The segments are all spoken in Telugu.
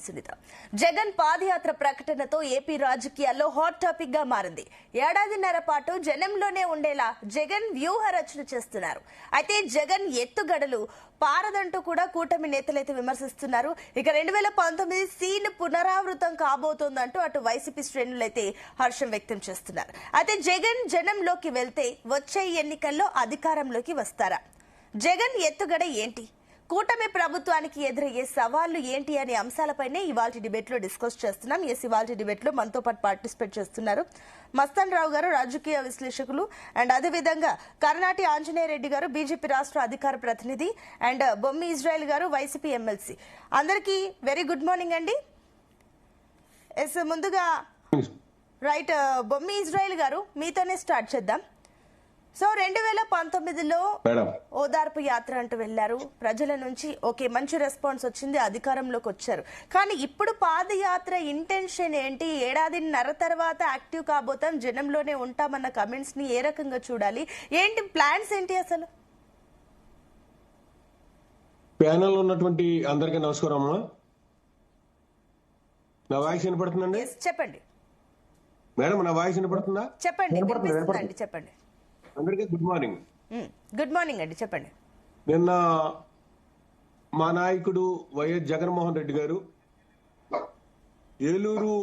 సునీత జగన్ పాదయాత్ర ప్రకటనతో ఏపీ రాజకీయాల్లో హాట్ టాపిక్ గా మారింది. ఏడాదిన్నర పాటు జనంలోనే ఉండేలా జగన్ వ్యూహ రచన చేస్తున్నారు. అయితే జగన్ ఎత్తుగడలు పారదంటూ కూడా కూటమి నేతలైతే విమర్శిస్తున్నారు. ఇక 2019 సీన్ పునరావృతం కాబోతోందంటూ అటు వైసీపీ శ్రేణులైతే హర్షం వ్యక్తం చేస్తున్నారు. అయితే జగన్ జనంలోకి వెళ్తే వచ్చే ఎన్నికల్లో అధికారంలోకి వస్తారా? జగన్ ఎత్తుగడ ఏంటి? కూటమి ప్రభుత్వానికి ఎదురయ్యే సవాళ్లు ఏంటి అనే అంశాలపైనే ఇవాల్టి డిబేట్ లో డిస్కస్ చేస్తున్నాం. ఇవాల్టి డిబేట్ లో మనతో పాటు పార్టిసిపేట్ చేస్తున్నారు మస్తాన్ రావు గారు, రాజకీయ విశ్లేషకులు, అండ్ అదేవిధంగా కర్ణాటి ఆంజనేయ రెడ్డి గారు, బీజేపీ రాష్ట్ర అధికార ప్రతినిధి, అండ్ బొమ్మి ఇజ్రాయెల్ గారు, వైసీపీ ఎమ్మెల్సీ. అందరికీ వెరీ గుడ్ మార్నింగ్ అండి. ముందుగా రైట్, బొమ్మి ఇజ్రాయెల్ గారు మీతోనే స్టార్ట్ చేద్దాం. సో 2019లో ఓదార్పు యాత్ర అంటూ వెళ్లారు. ప్రజల నుంచి ఓకే మంచి రెస్పాన్స్ వచ్చింది, అధికారంలోకి వచ్చారు. కానీ ఇప్పుడు పాదయాత్ర ఇంటెన్షన్ ఏంటి? ఏడాదిన్నర తర్వాత యాక్టివ్ కాబోతాం, జనంలోనే ఉంటామన్న కమెంట్స్ ని ఏ రకంగా చూడాలి? ఏంటి ప్లాన్స్ ఏంటి అసలు? ప్యానెల్ ఉన్నటువంటి అందరికీ నమస్కారం అమ్మా. నా వాయిస్ వినపడుతుందండి? చెప్పండి మేడం, నా వాయిస్ వినపడుతుందా? చెప్పండి చెప్పండి. అందరికీ గుడ్ మార్నింగ్. గుడ్ మార్నింగ్ అండి, చెప్పండి. నిన్న మా నాయకుడు వైఎస్ జగన్మోహన్ రెడ్డి గారు ఏలూరు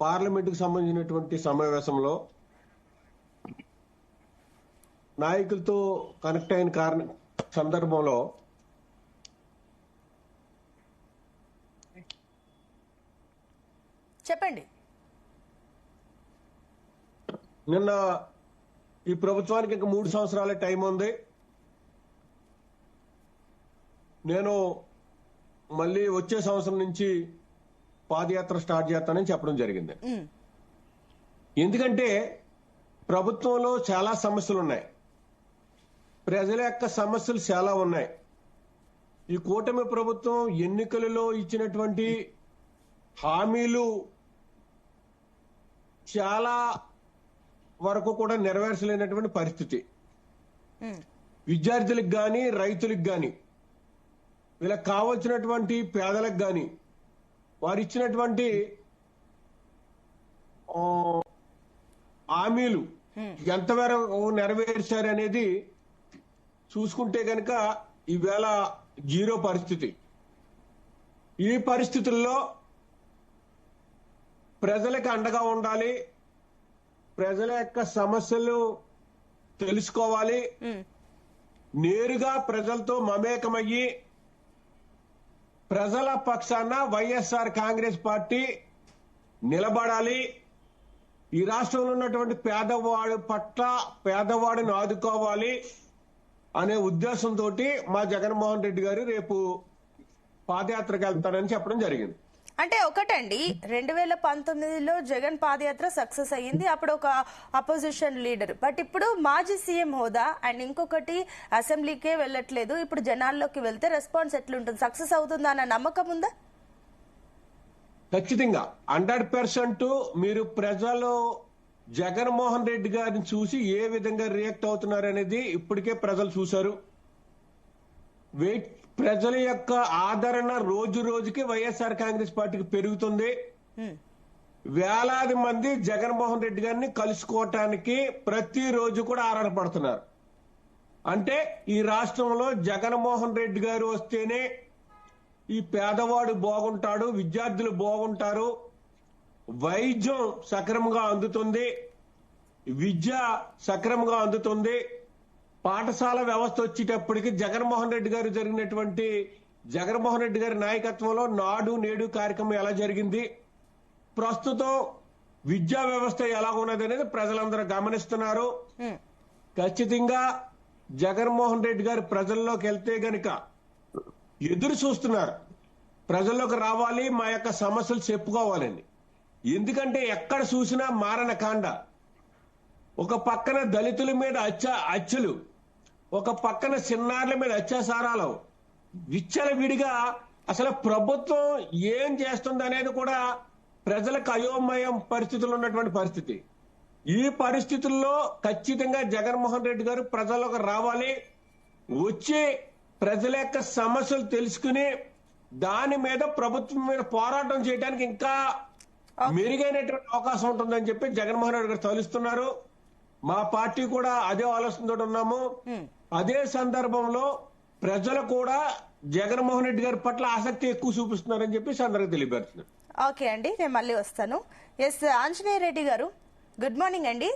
పార్లమెంటుకు సంబంధించినటువంటి సమావేశంలో నాయకులతో కనెక్ట్ అయిన సందర్భంలో చెప్పండి. నిన్న ఈ ప్రభుత్వానికి ఇంకా 3 సంవత్సరాల టైం ఉంది, నేను మళ్ళీ వచ్చే సంవత్సరం నుంచి పాదయాత్ర స్టార్ట్ చేస్తానని చెప్పడం జరిగింది. ఎందుకంటే ప్రభుత్వంలో చాలా సమస్యలు ఉన్నాయి, ప్రజల యొక్క సమస్యలు చాలా ఉన్నాయి. ఈ కూటమి ప్రభుత్వం ఎన్నికలలో ఇచ్చినటువంటి హామీలు చాలా వరకు కూడా నెరవేర్చలేనటువంటి పరిస్థితి. విద్యార్థులకు గాని, రైతులకు గాని, వీళ్ళకి కావలసినటువంటి పేదలకు గాని వారు ఇచ్చినటువంటి హామీలు ఎంతవరకు నెరవేర్చారు అనేది చూసుకుంటే గనక ఈవేళ జీరో పరిస్థితి. ఈ పరిస్థితుల్లో ప్రజలకు అండగా ఉండాలి, ప్రజల యొక్క సమస్యలు తెలుసుకోవాలి, నేరుగా ప్రజలతో మమేకమయ్యి ప్రజల పక్షాన వైఎస్ఆర్ కాంగ్రెస్ పార్టీ నిలబడాలి. ఈ రాష్ట్రంలో ఉన్నటువంటి పేదవాడి పట్ల పేదవాడిని ఆదుకోవాలి అనే ఉద్దేశంతో మా జగన్మోహన్ రెడ్డి గారు రేపు పాదయాత్రకు వెళ్తారని చెప్పడం జరిగింది. అంటే ఒకటండి, 2019లో జగన్ పాదయాత్ర సక్సెస్ అయ్యింది, అప్పుడు ఒక అపోజిషన్ లీడర్. బట్ ఇప్పుడు మాజీ సీఎం హోదా అండ్ ఇంకొకటి అసెంబ్లీకే వెళ్ళట్లేదు. ఇప్పుడు జనాల్లోకి వెళ్తే రెస్పాన్స్ ఎట్లుంటుంది? సక్సెస్ అవుతుందా అన్న నమ్మకం ఉందా? ఖచ్చితంగా 100% మీరు ప్రజలు జగన్మోహన్ రెడ్డి గారిని చూసి ఏ విధంగా రియాక్ట్ అవుతున్నారు అనేది ఇప్పటికే ప్రజలు చూశారు. ప్రజల యొక్క ఆదరణ రోజు రోజుకి వైఎస్ఆర్ కాంగ్రెస్ పార్టీకి పెరుగుతుంది. వేలాది మంది జగన్మోహన్ రెడ్డి గారిని కలుసుకోవటానికి ప్రతిరోజు కూడా ఆరాటపడుతున్నారు. అంటే ఈ రాష్ట్రంలో జగన్మోహన్ రెడ్డి గారు వస్తేనే ఈ పేదవాడు బాగుంటాడు, విద్యార్థులు బాగుంటారు, వైద్యం సక్రమంగా అందుతుంది, విద్య సక్రమంగా అందుతుంది, పాఠశాల వ్యవస్థ వచ్చేటప్పటికి జగన్మోహన్ రెడ్డి గారి నాయకత్వంలో నాడు నేడు కార్యక్రమం ఎలా జరిగింది, ప్రస్తుతం విద్యా వ్యవస్థ ఎలా ఉన్నది అనేది ప్రజలందరూ గమనిస్తున్నారు. ఖచ్చితంగా జగన్మోహన్ రెడ్డి గారు ప్రజల్లోకి వెళ్తే గనక ఎదురు చూస్తున్నారు, ప్రజల్లోకి రావాలి, మా యొక్క సమస్యలు చెప్పుకోవాలని. ఎందుకంటే ఎక్కడ చూసినా మారణ కాండ. ఒక పక్కన దళితుల మీద హత్యలు, ఒక పక్కన చిన్నారుల మీద అత్యాచారాలు, విచ్చలవిడిగా అసలు ప్రభుత్వం ఏం చేస్తుంది అనేది కూడా ప్రజలకు అయోమయం పరిస్థితుల్లో ఉన్నటువంటి పరిస్థితి. ఈ పరిస్థితుల్లో ఖచ్చితంగా జగన్మోహన్ రెడ్డి గారు ప్రజల్లోకి రావాలి, వచ్చి ప్రజల యొక్క సమస్యలు తెలుసుకుని దాని మీద ప్రభుత్వం మీద పోరాటం చేయడానికి ఇంకా మెరుగైనటువంటి అవకాశం ఉంటుందని చెప్పి జగన్మోహన్ రెడ్డి గారు తలుస్తున్నారు. మా పార్టీ కూడా అదే ఆలోచనతో ఉన్నాము. అదే సందర్భంలో ప్రజలు కూడా జగన్మోహన్ రెడ్డి గారి పట్ల ఆసక్తి ఎక్కువ చూపిస్తున్నారని చెప్పి అందరికి తెలియపరుస్తున్నారు. ఓకే అండి, నేను మళ్ళీ వస్తాను. ఎస్ ఆంజనేయ రెడ్డి గారు, గుడ్ మార్నింగ్ అండి.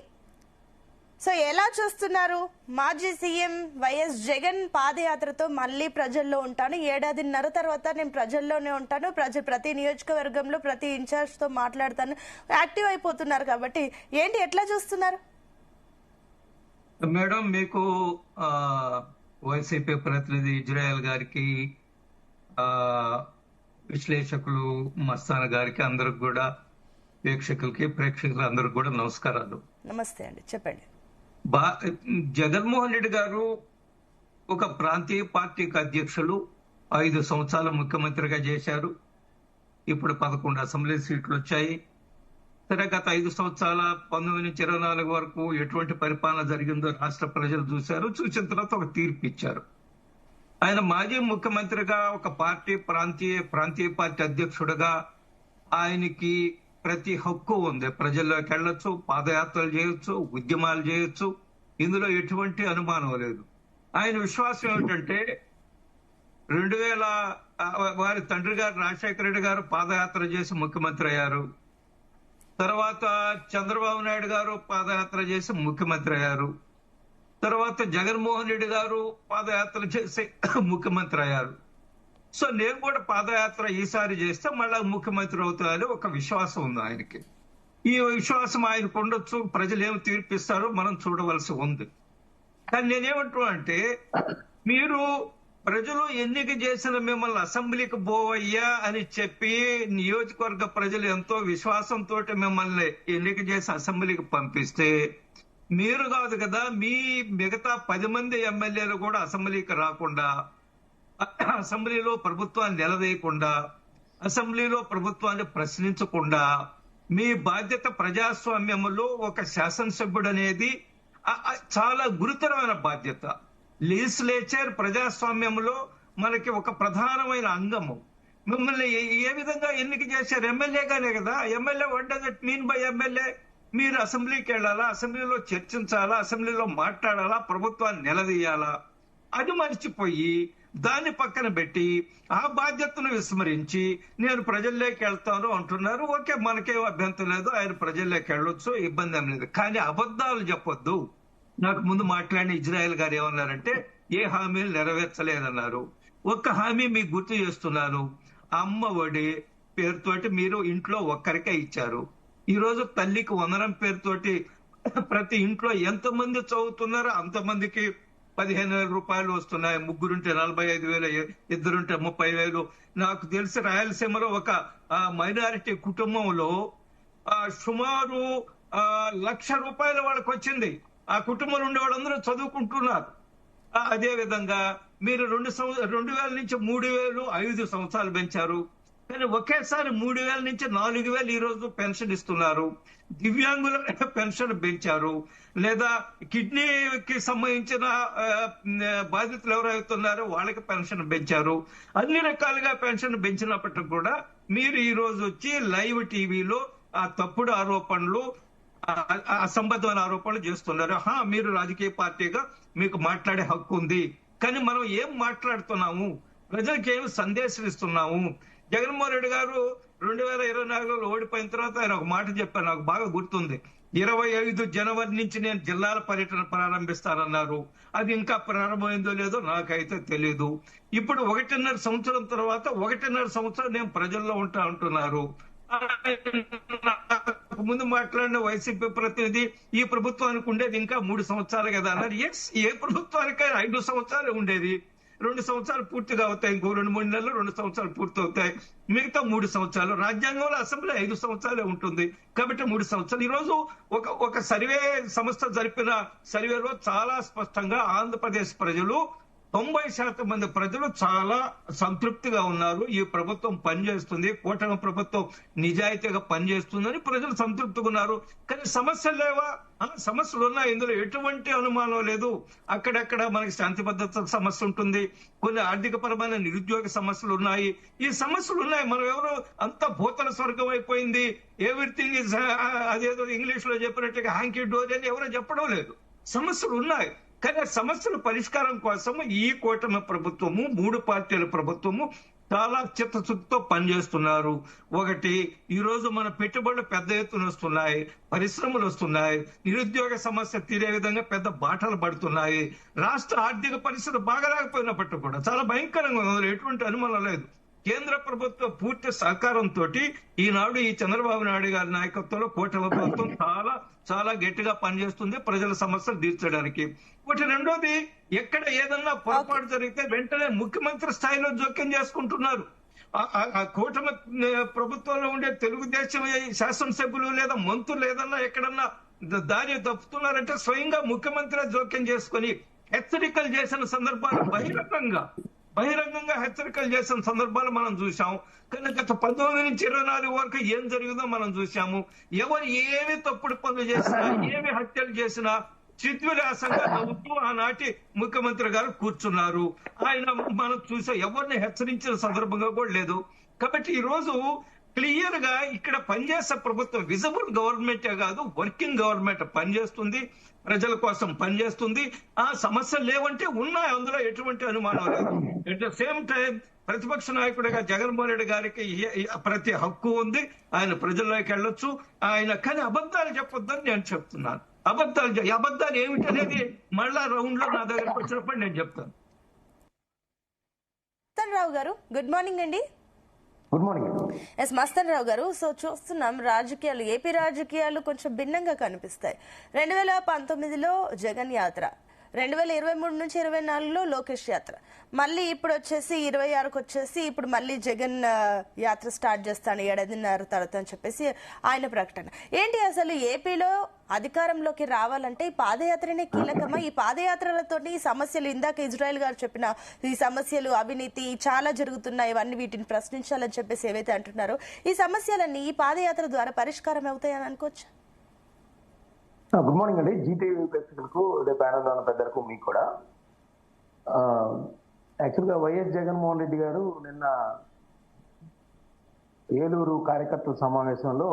సో ఎలా చూస్తున్నారు? మాజీ సీఎం వైఎస్ జగన్ పాదయాత్రతో మళ్ళీ ప్రజల్లో ఉంటాను, 1.5 ఏళ్ల తర్వాత నేను ప్రజల్లోనే ఉంటాను, ప్రతి నియోజకవర్గంలో ప్రతి ఇన్ఛార్జ్ తో మాట్లాడతాను, యాక్టివ్ అయిపోతున్నారు కాబట్టి ఏంటి, ఎట్లా చూస్తున్నారు? మేడం, మీకు వైసీపీ ప్రతినిధి ఇజ్రాయెల్ గారికి, విశ్లేషకులు మస్తాన్ గారికి, అందరికి కూడా వీక్షకులకి ప్రేక్షకులు అందరికి కూడా నమస్కారాలు. నమస్తే అండి, చెప్పండి. జగన్మోహన్ రెడ్డి గారు ఒక ప్రాంతీయ పార్టీకి అధ్యక్షులు, 5 సంవత్సరాలు ముఖ్యమంత్రిగా చేశారు. ఇప్పుడు 11 అసెంబ్లీ సీట్లు వచ్చాయి. సరే, గత 5 సంవత్సరాల 19 నుంచి 24 వరకు ఎటువంటి పరిపాలన జరిగిందో రాష్ట్ర ప్రజలు చూశారు. చూసిన తర్వాత ఒక తీర్పు ఇచ్చారు. ఆయన మాజీ ముఖ్యమంత్రిగా ఒక ప్రాంతీయ పార్టీ అధ్యక్షుడిగా ఆయనకి ప్రతి హక్కు ఉంది. ప్రజల్లోకి వెళ్ళొచ్చు, పాదయాత్రలు చేయొచ్చు, ఉద్యమాలు చేయొచ్చు. ఇందులో ఎటువంటి అనుమానం లేదు. ఆయన విశ్వాసం ఏమిటంటే 2000 వారి తండ్రి గారు రాజశేఖర రెడ్డి గారు పాదయాత్ర చేసి ముఖ్యమంత్రి అయ్యారు. తర్వాత చంద్రబాబు నాయుడు గారు పాదయాత్ర చేసి ముఖ్యమంత్రి అయ్యారు. తర్వాత జగన్మోహన్ రెడ్డి గారు పాదయాత్ర చేసి ముఖ్యమంత్రి అయ్యారు. సో నేను కూడా పాదయాత్ర ఈసారి చేస్తే మళ్ళా ముఖ్యమంత్రి అవుతారని ఒక విశ్వాసం ఉంది ఆయనకి. ఈ విశ్వాసం ఆయనకు ఉండొచ్చు. ప్రజలు ఏమి తీర్పిస్తారో మనం చూడవలసి ఉంది. కానీ నేనేమంటున్నా అంటే, మీరు ప్రజలు ఎన్నిక చేసిన మిమ్మల్ని అసెంబ్లీకి పోవయ్యా అని చెప్పి నియోజకవర్గ ప్రజలు ఎంతో విశ్వాసంతో మిమ్మల్ని ఎన్నిక చేసి అసెంబ్లీకి పంపిస్తే, మీరు కాదు కదా, మీ మిగతా 10 మంది ఎమ్మెల్యేలు కూడా అసెంబ్లీకి రాకుండా, అసెంబ్లీలో ప్రభుత్వాన్ని నిలదీయకుండా, అసెంబ్లీలో ప్రభుత్వాన్ని ప్రశ్నించకుండా, మీ బాధ్యత ప్రజాస్వామ్యంలో ఒక శాసనసభ్యుడు అనేది చాలా గురుతరమైన బాధ్యత. లెజిస్లేచర్ ప్రజాస్వామ్యంలో మనకి ఒక ప్రధానమైన అంగము. మిమ్మల్ని ఏ విధంగా ఎన్నిక చేశారు? ఎమ్మెల్యేగానే కదా. MLA, what does it mean by MLA? మీరు అసెంబ్లీకి వెళ్ళాలా, అసెంబ్లీలో చర్చించాలా, అసెంబ్లీలో మాట్లాడాలా, ప్రభుత్వాన్ని నిలదీయాలా? అది మర్చిపోయి దాన్ని పక్కన పెట్టి ఆ బాధ్యతను విస్మరించి నేను ప్రజల్లోకి వెళ్తాను అంటున్నారు. ఓకే, మనకేం అభ్యంతరం లేదు, ఆయన ప్రజల్లోకి వెళ్ళొచ్చు, ఇబ్బంది ఏం లేదు. కానీ అబద్ధాలు చెప్పొద్దు. నాకు ముందు మాట్లాడిన ఇజ్రాయెల్ గారు ఏమన్నారంటే, ఏ హామీలు నెరవేర్చలేదన్నారు. ఒక్క హామీ మీకు గుర్తు చేస్తున్నాను. అమ్మ ఒడి పేరుతోటి మీరు ఇంట్లో ఒక్కరికే ఇచ్చారు. ఈ రోజు తల్లికి వందనం పేరుతోటి ప్రతి ఇంట్లో ఎంతమంది చదువుతున్నారో అంతమందికి 15,000 రూపాయలు వస్తున్నాయి. ముగ్గురుంటే 45,000, ఇద్దరుంటే 30,000. నాకు తెలిసి రాయలసీమలో ఒక మైనారిటీ కుటుంబంలో సుమారు 1,00,000 రూపాయలు వాళ్ళకి వచ్చింది. ఆ కుటుంబంలో ఉండే వాళ్ళందరూ చదువుకుంటున్నారు. అదే విధంగా మీరు 2,000 నుంచి 3,000 5 సంవత్సరాలు పెంచారు. కానీ ఒకేసారి 3,000 నుంచి 4,000 ఈ రోజు పెన్షన్ ఇస్తున్నారు. దివ్యాంగుల పెన్షన్ పెంచారు. లేదా కిడ్నీకి సంబంధించిన బాధితులు ఎవరైతున్నారో వాళ్ళకి పెన్షన్ పెంచారు. అన్ని రకాలుగా పెన్షన్ పెంచినప్పటికీ కూడా మీరు ఈ రోజు వచ్చి లైవ్ టీవీలో ఆ తప్పుడు ఆరోపణలు, అసంబద్ధమైన ఆరోపణలు చేస్తున్నారు. మీరు రాజకీయ పార్టీగా మీకు మాట్లాడే హక్కు ఉంది. కానీ మనం ఏం మాట్లాడుతున్నాము, ప్రజలకు ఏమి సందేశం ఇస్తున్నాము? జగన్మోహన్ రెడ్డి గారు 2024లో ఓడిపోయిన తర్వాత ఆయన ఒక మాట చెప్పారు, నాకు బాగా గుర్తుంది. 25 జనవరి నుంచి నేను జిల్లాల పర్యటన ప్రారంభిస్తానన్నారు. అది ఇంకా ప్రారంభమైందో లేదో నాకైతే తెలియదు. ఇప్పుడు 1.5 సంవత్సరం తర్వాత 1.5 సంవత్సరం నేను ప్రజల్లో ఉంటా అంటున్నారు. ముందు మాట్లాడిన వైసీపీ ప్రతినిధి, ఈ ప్రభుత్వానికి ఉండేది ఇంకా 3 సంవత్సరాలు కదా అన్నారు. ఎస్, ఏ ప్రభుత్వానికైనా 5 సంవత్సరాలు ఉండేది. 2 సంవత్సరాలు పూర్తిగా అవుతాయి. ఇంకో 2-3 నెలలు 2 సంవత్సరాలు పూర్తి అవుతాయి. మిగతా 3 సంవత్సరాలు. రాజ్యాంగంలో అసెంబ్లీ 5 సంవత్సరాలే ఉంటుంది కాబట్టి 3 సంవత్సరాలు. ఈ రోజు ఒక సర్వే సంస్థ జరిపిన సర్వేలో చాలా స్పష్టంగా ఆంధ్రప్రదేశ్ ప్రజలు 90% మంది ప్రజలు చాలా సంతృప్తిగా ఉన్నారు. ఈ ప్రభుత్వం పనిచేస్తుంది, కూటమి ప్రభుత్వం నిజాయితీగా పనిచేస్తుందని ప్రజలు సంతృప్తిగా ఉన్నారు. కానీ సమస్యలు లేవా? సమస్యలు ఉన్నాయి, ఇందులో ఎటువంటి అనుమానం లేదు. అక్కడక్కడ మనకి శాంతి భద్రత సమస్య ఉంటుంది, కొన్ని ఆర్థిక పరమైన నిరుద్యోగ సమస్యలు ఉన్నాయి. ఈ సమస్యలు ఉన్నాయి. మనం ఎవరు అంత భూతల స్వర్గం అయిపోయింది, ఎవ్రీథింగ్ ఇస్ అదేదో ఇంగ్లీష్ లో చెప్పినట్టుగా హ్యాంకీ డోర్ అని ఎవరో చెప్పడం లేదు. సమస్యలు ఉన్నాయి. కానీ సమస్యల పరిష్కారం కోసం ఈ కూటమి ప్రభుత్వము, 3 పార్టీల ప్రభుత్వము చాలా చిత్తశుద్ధితో పనిచేస్తున్నారు. ఒకటి, ఈ రోజు మన పెట్టుబడులు పెద్ద ఎత్తున వస్తున్నాయి, పరిశ్రమలు వస్తున్నాయి, నిరుద్యోగ సమస్య తీరే విధంగా పెద్ద బాటలు పడుతున్నాయి. రాష్ట్ర ఆర్థిక పరిస్థితి బాగలేకపోయినప్పటికీ కూడా చాలా భయంకరంగా ఉంది, ఎటువంటి అనుమానం లేదు. కేంద్ర ప్రభుత్వ పూర్తి సహకారంతో ఈనాడు ఈ చంద్రబాబు నాయుడు గారి నాయకత్వంలో కూటమి ప్రభుత్వం చాలా చాలా గట్టిగా పనిచేస్తుంది ప్రజల సమస్యలు తీర్చడానికి. ఒకటి, రెండోది, ఎక్కడ ఏదన్నా పొరపాటు జరిగితే వెంటనే ముఖ్యమంత్రి స్థాయిలో జోక్యం చేసుకుంటున్నారు. ఆ కూటమి ప్రభుత్వంలో ఉండే తెలుగుదేశం శాసనసభ్యులు లేదా మంత్రులు ఏదన్నా ఎక్కడన్నా దారి తప్పుతున్నారంటే స్వయంగా ముఖ్యమంత్రి జోక్యం చేసుకుని హెచ్చరికలు చేసిన సందర్భాలు బహిరంగంగా హెచ్చరికలు చేసిన సందర్భాలు మనం చూసాం. కానీ గత 19 నుంచి 24 వరకు ఏం జరిగిందో మనం చూసాము. ఎవరు ఏమి తప్పుడు పనులు చేసినా, ఏమి హత్యలు చేసినా చిద్విలాసంగా నవ్వుతూ ఆనాటి ముఖ్యమంత్రి గారు కూర్చున్నారు. ఆయన మనం చూసా, ఎవరిని హెచ్చరించిన సందర్భంగా కూడా లేదు. కాబట్టి ఈ రోజు క్లియర్ గా ఇక్కడ పనిచేసే ప్రభుత్వం విజిబుల్ గవర్నమెంటే కాదు, వర్కింగ్ గవర్నమెంట్ పనిచేస్తుంది, ప్రజల కోసం పనిచేస్తుంది. ఆ సమస్యలు లేవంటే ఉన్నాయి, అందులో ఎటువంటి అనుమానం లేదు. అట్ ద సేమ్ టైం ప్రతిపక్ష నాయకుడిగా జగన్మోహన్ రెడ్డి గారికి ప్రతి హక్కు ఉంది, ఆయన ప్రజల్లోకి వెళ్ళొచ్చు. ఆయన కానీ అబద్ధాలు చెప్పొద్దని నేను చెప్తున్నాను. అబద్ధాలు ఏమిటనేది మళ్ళా రౌండ్ లో నా దగ్గరకు వచ్చినప్పుడు నేను చెప్తాను. రావు గారు, గుడ్ మార్నింగ్ అండి. Good morning. ఎస్ మస్తన్ రావు గారు, సో చూస్తున్నాం రాజకీయాలు, ఏపీ రాజకీయాలు కొంచెం భిన్నంగా కనిపిస్తాయి. 2019లో జగన్ యాత్ర, 2023 నుంచి 24లో లోకేష్ యాత్ర, మళ్ళీ ఇప్పుడు వచ్చేసి 26కు వచ్చేసి ఇప్పుడు మళ్ళీ జగన్ యాత్ర స్టార్ట్ చేస్తాను 7.5 తర్వాత అని చెప్పేసి ఆయన ప్రకటన. ఏంటి అసలు ఏపీలో అధికారంలోకి రావాలంటే ఈ పాదయాత్రనే కీలకమా? ఈ పాదయాత్రలతో ఈ సమస్యలు, ఇందాక ఇజ్రాయెల్ గారు చెప్పిన ఈ సమస్యలు, అవినీతి చాలా జరుగుతున్నాయి, ఇవన్నీ వీటిని ప్రశ్నించాలని చెప్పేసి ఏవైతే అంటున్నారో ఈ సమస్యలన్నీ ఈ పాదయాత్ర ద్వారా పరిష్కారం అవుతాయని అనుకోవచ్చు. గుడ్ మార్నింగ్ అండి. జీటీవీ ప్రేక్షకులకు, ప్యానెల్లో ఉన్న పెద్దలకు, మీకు కూడా. యాక్చువల్గా వైఎస్ జగన్మోహన్ రెడ్డి గారు నిన్న ఏలూరు కార్యకర్తల సమావేశంలో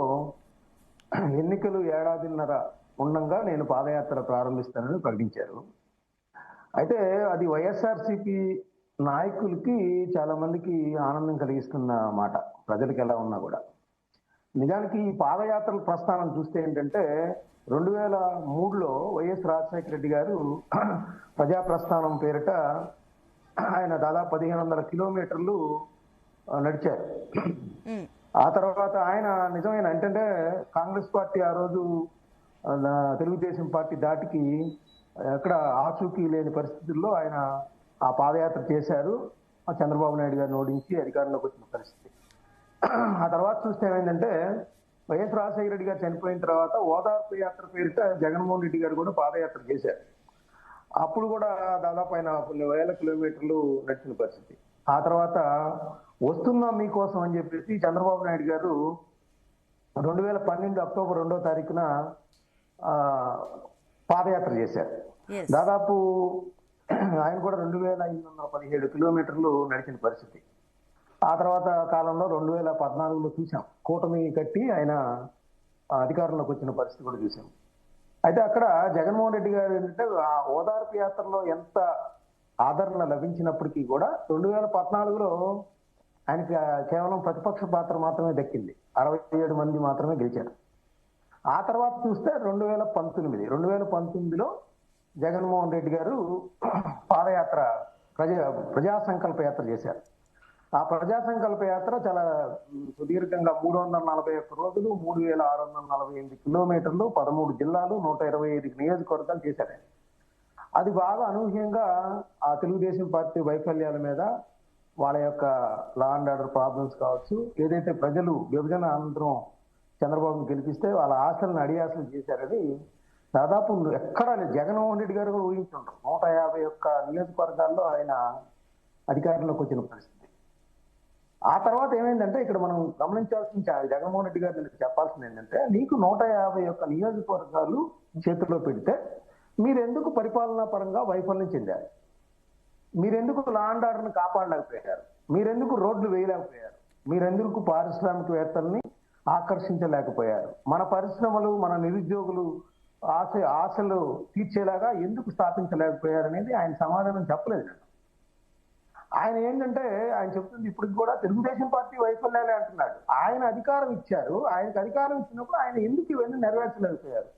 ఎన్నికలు 1.5 ఉండగా నేను పాదయాత్ర ప్రారంభిస్తానని ప్రకటించారు. అయితే అది వైఎస్ఆర్సీపీ నాయకులకి చాలా మందికి ఆనందం కలిగిస్తున్న మాట, ప్రజలకు ఎలా ఉన్నా కూడా. నిజానికి ఈ పాదయాత్రల ప్రస్థానం చూస్తే ఏంటంటే 2003లో వైఎస్ రాజశేఖర రెడ్డి గారు ప్రజా ప్రస్థానం పేరిట ఆయన దాదాపు 1500 కిలోమీటర్లు నడిచారు. ఆ తర్వాత ఆయన నిజమైన ఏంటంటే కాంగ్రెస్ పార్టీ ఆ రోజు తెలుగుదేశం పార్టీ దాటికి ఎక్కడ ఆచూకీ లేని పరిస్థితుల్లో ఆయన ఆ పాదయాత్ర చేశారు. చంద్రబాబు నాయుడు గారిని ఓడించి అధికారంలోకి వచ్చిన పరిస్థితి. ఆ తర్వాత చూస్తే ఏమైందంటే వైఎస్ రాజశేఖర రెడ్డి గారు చనిపోయిన తర్వాత ఓదార్పు యాత్ర పేరిట జగన్మోహన్ రెడ్డి గారు కూడా పాదయాత్ర చేశారు. అప్పుడు కూడా దాదాపు ఆయన కొన్ని వేల కిలోమీటర్లు నడిచిన పరిస్థితి. ఆ తర్వాత వస్తున్నాం మీకోసం అని చెప్పేసి చంద్రబాబు నాయుడు గారు 2012 అక్టోబర్ 2వ తారీఖున పాదయాత్ర చేశారు. దాదాపు ఆయన కూడా 2517 కిలోమీటర్లు నడిచిన పరిస్థితి. ఆ తర్వాత కాలంలో 2014లో చూసాం, కూటమి కట్టి ఆయన అధికారంలోకి వచ్చిన పరిస్థితి కూడా చూసాం. అయితే అక్కడ జగన్మోహన్ రెడ్డి గారు ఏంటంటే ఆ ఓదార్పు యాత్రలో ఎంత ఆదరణ లభించినప్పటికీ కూడా 2014లో ఆయనకి కేవలం ప్రతిపక్ష పాత్ర మాత్రమే దక్కింది, 67 మంది మాత్రమే గెలిచారు. ఆ తర్వాత చూస్తే 2019లో జగన్మోహన్ రెడ్డి గారు పాదయాత్ర ప్రజా సంకల్ప యాత్ర చేశారు. ఆ ప్రజా సంకల్ప యాత్ర చాలా సుదీర్ఘంగా 341 రోజులు, 3648 కిలోమీటర్లు, 13 జిల్లాలు, 125 నియోజకవర్గాలు చేశారు. అది బాగా అనూహ్యంగా ఆ తెలుగుదేశం పార్టీ వైఫల్యాల మీద, వాళ్ళ యొక్క లా అండ్ ఆర్డర్ ప్రాబ్లమ్స్ కావచ్చు, ఏదైతే ప్రజలు విభజన అనంతరం చంద్రబాబును గెలిపిస్తే వాళ్ళ ఆశలను అడియాసలు చేశారని దాదాపు ఎక్కడా లేదు. జగన్మోహన్ రెడ్డి గారు కూడా ఊహించుంటారు 151 నియోజకవర్గాల్లో ఆయన అధికారంలోకి వచ్చిన పరిస్థితి. ఆ తర్వాత ఏమైందంటే ఇక్కడ మనం గమనించాల్సిన జగన్మోహన్ రెడ్డి గారు చెప్పాల్సింది ఏంటంటే, నీకు 151 నియోజకవర్గాలు చేతిలో పెడితే మీరెందుకు పరిపాలనా పరంగా వైఫల్యం చెందారు? మీరెందుకు లా అండ్ ఆర్డర్ని కాపాడలేకపోయారు? మీరెందుకు రోడ్లు వేయలేకపోయారు? మీరెందుకు పారిశ్రామికవేత్తల్ని ఆకర్షించలేకపోయారు? మన పరిశ్రమలు, మన నిరుద్యోగులు ఆశలు తీర్చేలాగా ఎందుకు స్థాపించలేకపోయారు అనేది ఆయన సమాధానం చెప్పలేదు. ఆయన ఏంటంటే ఆయన చెప్తుంది ఇప్పటికి కూడా తెలుగుదేశం పార్టీ వైఫల్యాలే అంటున్నాడు. ఆయన అధికారం ఇచ్చారు, ఆయనకు అధికారం ఇచ్చినప్పుడు ఆయన ఎందుకు ఇవన్నీ నెరవేర్చలేకపోయారు?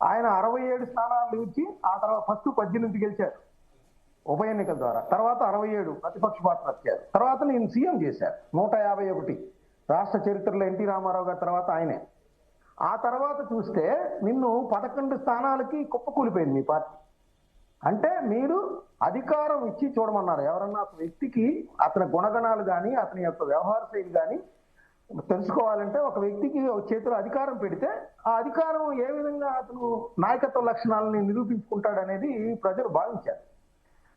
ఆయన 67 స్థానాలు ఇచ్చి ఆ తర్వాత ఫస్ట్ 18 గెలిచారు ఉప ఎన్నికల ద్వారా, తర్వాత 67 ప్రతిపక్ష పాత్ర వచ్చారు, తర్వాత నేను సీఎం చేశారు 151 రాష్ట్ర చరిత్రలో ఎన్టీ రామారావు గారి తర్వాత ఆయనే. ఆ తర్వాత చూస్తే నిన్ను 11 స్థానాలకి కుప్పకూలిపోయింది మీ పార్టీ. అంటే మీరు అధికారం ఇచ్చి చూడమన్నారు. ఎవరన్నా ఒక వ్యక్తికి అతని గుణగణాలు కానీ అతని యొక్క వ్యవహార శైలి కానీ తెలుసుకోవాలంటే ఒక వ్యక్తికి చేతిలో అధికారం పెడితే ఆ అధికారం ఏ విధంగా అతను నాయకత్వ లక్షణాలని నిరూపించుకుంటాడు అనేది ప్రజలు భావించారు.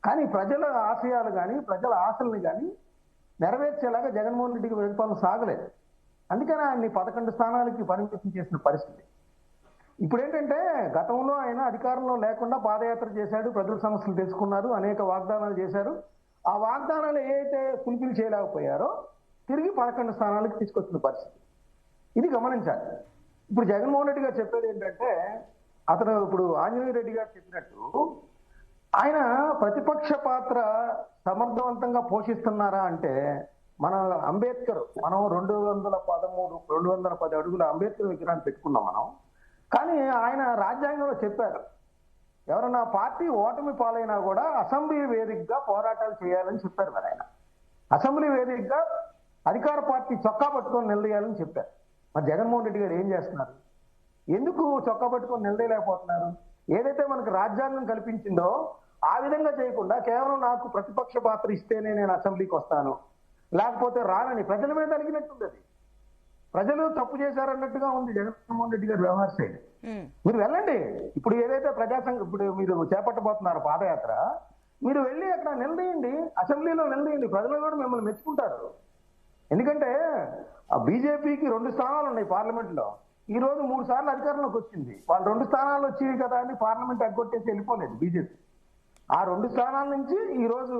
కానీ ప్రజల ఆశయాలు కానీ ప్రజల ఆశల్ని కానీ నెరవేర్చేలాగా జగన్మోహన్ రెడ్డికి పరిపాలన సాగలేదు. అందుకని ఆయన్ని 11 స్థానాలకి పరిమితం చేసిన పరిస్థితి. ఇప్పుడు ఏంటంటే గతంలో ఆయన అధికారంలో లేకుండా పాదయాత్ర చేశాడు, ప్రజల సమస్యలు తెలుసుకున్నారు, అనేక వాగ్దానాలు చేశారు. ఆ వాగ్దానాలు ఏదైతే ఫుల్ఫిల్ చేయలేకపోయారో తిరిగి 11 స్థానాలకు తీసుకొచ్చిన పరిస్థితి. ఇది గమనించాలి. ఇప్పుడు జగన్మోహన్ రెడ్డి గారు చెప్పేది ఏంటంటే, అతను ఇప్పుడు ఆంజనేయ రెడ్డి గారు చెప్పినట్టు ఆయన ప్రతిపక్ష పాత్ర సమర్థవంతంగా పోషిస్తున్నారా అంటే, మన అంబేద్కర్ మనం 210 అడుగుల అంబేద్కర్ విగ్రహాన్ని పెట్టుకున్నాం మనం. కానీ ఆయన రాజ్యాంగంలో చెప్పారు, ఎవరన్నా పార్టీ ఓటమి పాలైనా కూడా అసెంబ్లీ వేదికగా పోరాటాలు చేయాలని చెప్పారు. మరి ఆయన అసెంబ్లీ వేదికగా అధికార పార్టీ చొక్కా పట్టుకొని నిలదీయాలని చెప్పారు. మరి జగన్మోహన్ రెడ్డి గారు ఏం చేస్తున్నారు? ఎందుకు చొక్కా పట్టుకొని నిలదీయలేకపోతున్నారు? ఏదైతే మనకు రాజ్యాంగం కల్పించిందో ఆ విధంగా చేయకుండా కేవలం నాకు ప్రతిపక్ష పాత్ర ఇస్తేనే నేను అసెంబ్లీకి వస్తాను, లేకపోతే రానని ప్రజల మీద అలిగినట్టుంది. అది ప్రజలు తప్పు చేశారన్నట్టుగా ఉంది జగన్మోహన్ రెడ్డి గారి వ్యవహార శైలి. మీరు వెళ్ళండి, ఇప్పుడు ఏదైతే ప్రజాసంఘం ఇప్పుడు మీరు చేపట్టబోతున్నారు పాదయాత్ర, మీరు వెళ్ళి అక్కడ నిలదీయండి, అసెంబ్లీలో నిలదీయండి, ప్రజలు కూడా మిమ్మల్ని మెచ్చుకుంటారు. ఎందుకంటే ఆ బీజేపీకి 2 స్థానాలు ఉన్నాయి పార్లమెంట్ లో. ఈ రోజు 3 సార్లు అధికారంలోకి వచ్చింది. వాళ్ళు 2 స్థానాలు వచ్చేవి కదా అని పార్లమెంట్ ఎగ్గొట్టేసి వెళ్ళిపోలేదు బీజేపీ. ఆ 2 స్థానాల నుంచి ఈ రోజు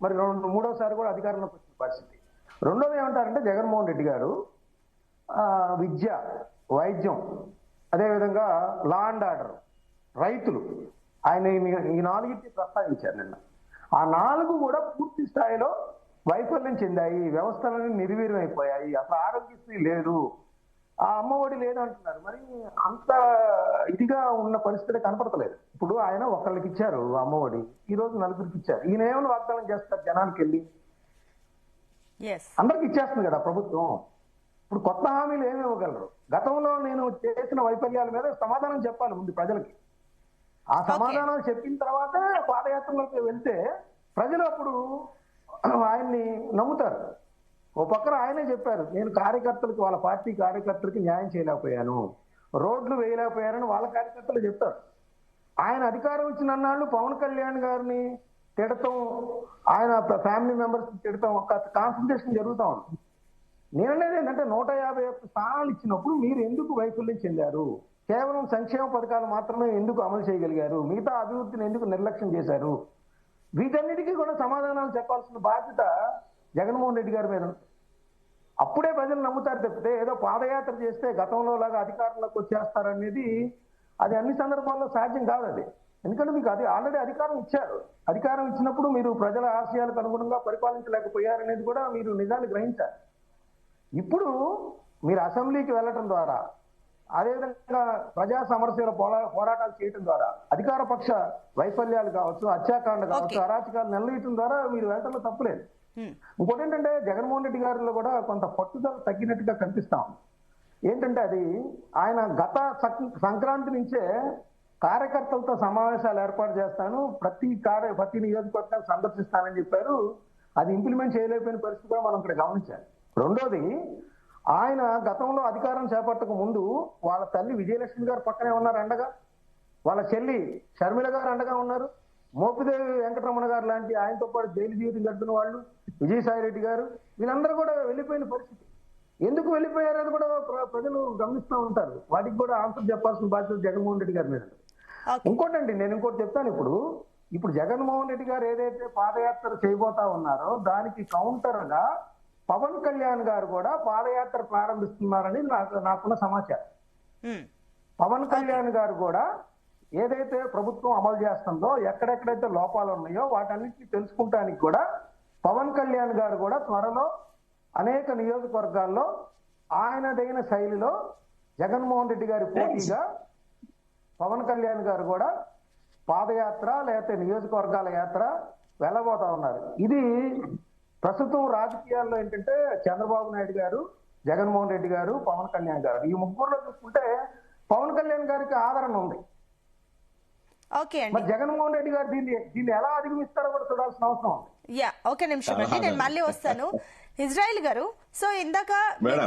మరి 3వసారి కూడా అధికారంలోకి వచ్చిన పరిస్థితి. రెండోది ఏమంటారంటే జగన్మోహన్ రెడ్డి గారు విద్య, వైద్యం, అదేవిధంగా లా అండ్ ఆర్డర్, రైతులు, ఆయన ఈ 4 ప్రస్తావించారు నిన్న. ఆ 4 కూడా పూర్తి స్థాయిలో వైఫల్యం చెందాయి, వ్యవస్థలన్నీ నిర్వీర్యం అయిపోయాయి. అసలు ఆరోగ్యశ్రీ లేదు, ఆ అమ్మఒడి లేదు అంటున్నారు. మరి అంత ఇదిగా ఉన్న పరిస్థితి కనపడతలేదు. ఇప్పుడు ఆయన ఒకళ్ళకి ఇచ్చారు అమ్మఒడి, ఈ రోజు 4 ఇచ్చారు. ఈయన ఏమైనా వాగ్దానం చేస్తారు జనానికి వెళ్ళి? అందరికి ఇచ్చేస్తుంది కదా ప్రభుత్వం. ఇప్పుడు కొత్త హామీలు ఏమి ఇవ్వగలరు? గతంలో నేను చేసిన వైఫల్యాల మీద సమాధానం చెప్పాలి ముందు ప్రజలకి. ఆ సమాధానాలు చెప్పిన తర్వాత పాదయాత్రలోకి వెళ్తే ప్రజలు అప్పుడు ఆయన్ని నమ్ముతారు. ఓ పక్కన ఆయనే చెప్పారు, నేను కార్యకర్తలకి, వాళ్ళ పార్టీ కార్యకర్తలకి న్యాయం చేయలేకపోయాను, రోడ్లు వేయలేకపోయారని వాళ్ళ కార్యకర్తలు చెప్తారు. ఆయన అధికారం ఇచ్చిన అన్నాళ్ళు పవన్ కళ్యాణ్ గారిని తిడతాం, ఆయన ఫ్యామిలీ మెంబర్స్ తిడతాం, ఒక కాన్సన్ట్రేషన్ జరుగుతా ఉంది. నేననేది ఏంటంటే 151 స్థానాలు ఇచ్చినప్పుడు మీరు ఎందుకు వైఫల్యం చెందారు? కేవలం సంక్షేమ పథకాలు మాత్రమే ఎందుకు అమలు చేయగలిగారు? మిగతా అభివృద్ధిని ఎందుకు నిర్లక్ష్యం చేశారు? వీటన్నిటికీ కూడా సమాధానాలు చెప్పాల్సిన బాధ్యత జగన్మోహన్ రెడ్డి గారి మీద. అప్పుడే ప్రజలు నమ్ముతారు తప్పితే ఏదో పాదయాత్ర చేస్తే గతంలో లాగా అధికారంలోకి వచ్చేస్తారనేది అది అన్ని సందర్భాల్లో సాధ్యం కాదు. అది ఎందుకంటే మీకు అది ఆల్రెడీ అధికారం ఇచ్చారు. అధికారం ఇచ్చినప్పుడు మీరు ప్రజల ఆశయాలకు అనుగుణంగా పరిపాలించలేకపోయారనేది కూడా మీరు నిజాన్ని గ్రహించారు. ఇప్పుడు మీరు అసెంబ్లీకి వెళ్ళటం ద్వారా, అదేవిధంగా ప్రజా సమస్యల పోరాటాలు చేయటం ద్వారా, అధికార పక్ష వైఫల్యాలు కావచ్చు, హత్యాకాండ కావచ్చు, అరాచకాలు నిలదీయటం ద్వారా మీరు వెళ్ళటంలో తప్పులేదు. ఇంకోటి ఏంటంటే జగన్మోహన్ రెడ్డి గారిలో కూడా కొంత పట్టుదల తగ్గినట్టుగా కనిపిస్తాం. ఏంటంటే అది ఆయన గత సంక్రాంతి నుంచే కార్యకర్తలతో సమావేశాలు ఏర్పాటు చేస్తాను, ప్రతి నియోజకవర్గాన్ని సందర్శిస్తానని చెప్పారు. అది ఇంప్లిమెంట్ చేయలేకపోయిన పరిస్థితి కూడా మనం ఇక్కడ గమనించాలి. రెండోది, ఆయన గతంలో అధికారం చేపట్టక ముందు వాళ్ళ తల్లి విజయలక్ష్మి గారు పక్కనే ఉన్నారు అండగా. వాళ్ళ చెల్లి షర్మిల గారు అండగా ఉన్నారు. మోపిదేవి వెంకటరమణ గారు లాంటి ఆయనతో పాటు జైలు జీవితం గడుపుతున్న వాళ్ళు, విజయసాయి రెడ్డి గారు, వీళ్ళందరూ కూడా వెళ్ళిపోయిన పరిస్థితి. ఎందుకు వెళ్ళిపోయారు అని కూడా ప్రజలు గమనిస్తూ ఉంటారు. వాటికి కూడా ఆన్సర్ చెప్పాల్సిన బాధ్యత జగన్మోహన్ రెడ్డి గారి మీద. ఇంకోటండి, నేను ఇంకోటి చెప్తాను. ఇప్పుడు జగన్మోహన్ రెడ్డి గారు ఏదైతే పాదయాత్ర చేయబోతా ఉన్నారో దానికి కౌంటర్ గా పవన్ కళ్యాణ్ గారు కూడా పాదయాత్ర ప్రారంభిస్తున్నారని నాకున్న సమాచారం. పవన్ కళ్యాణ్ గారు కూడా ఏదైతే ప్రభుత్వం అమలు చేస్తుందో, ఎక్కడెక్కడైతే లోపాలు ఉన్నాయో వాటన్నిటిని తెలుసుకుంటానికి కూడా పవన్ కళ్యాణ్ గారు కూడా త్వరలో అనేక నియోజకవర్గాల్లో ఆయనదైన శైలిలో జగన్మోహన్ రెడ్డి గారి పోటీగా పవన్ కళ్యాణ్ గారు కూడా పాదయాత్ర లేకపోతే నియోజకవర్గాల యాత్ర వెళ్ళబోతా ఉన్నారు. ఇది ప్రస్తుతం రాజకీయాల్లో ఏంటంటే చంద్రబాబు నాయుడు గారు, జగన్మోహన్ రెడ్డి గారు, పవన్ కళ్యాణ్ గారు, ఈ ముగ్గురులో చూసుకుంటే పవన్ కళ్యాణ్ గారికి ఆదరణ ఉంది. మరి జగన్మోహన్ రెడ్డి గారు దీన్ని ఎలా అధిగమిస్తారో కూడా చూడాల్సిన అవసరం ఉంది. ఓకే నిమిషం అండి, నేను మళ్ళీ వస్తాను. ఇజ్రాయిల్ గారు, సో ఇందాక మీరు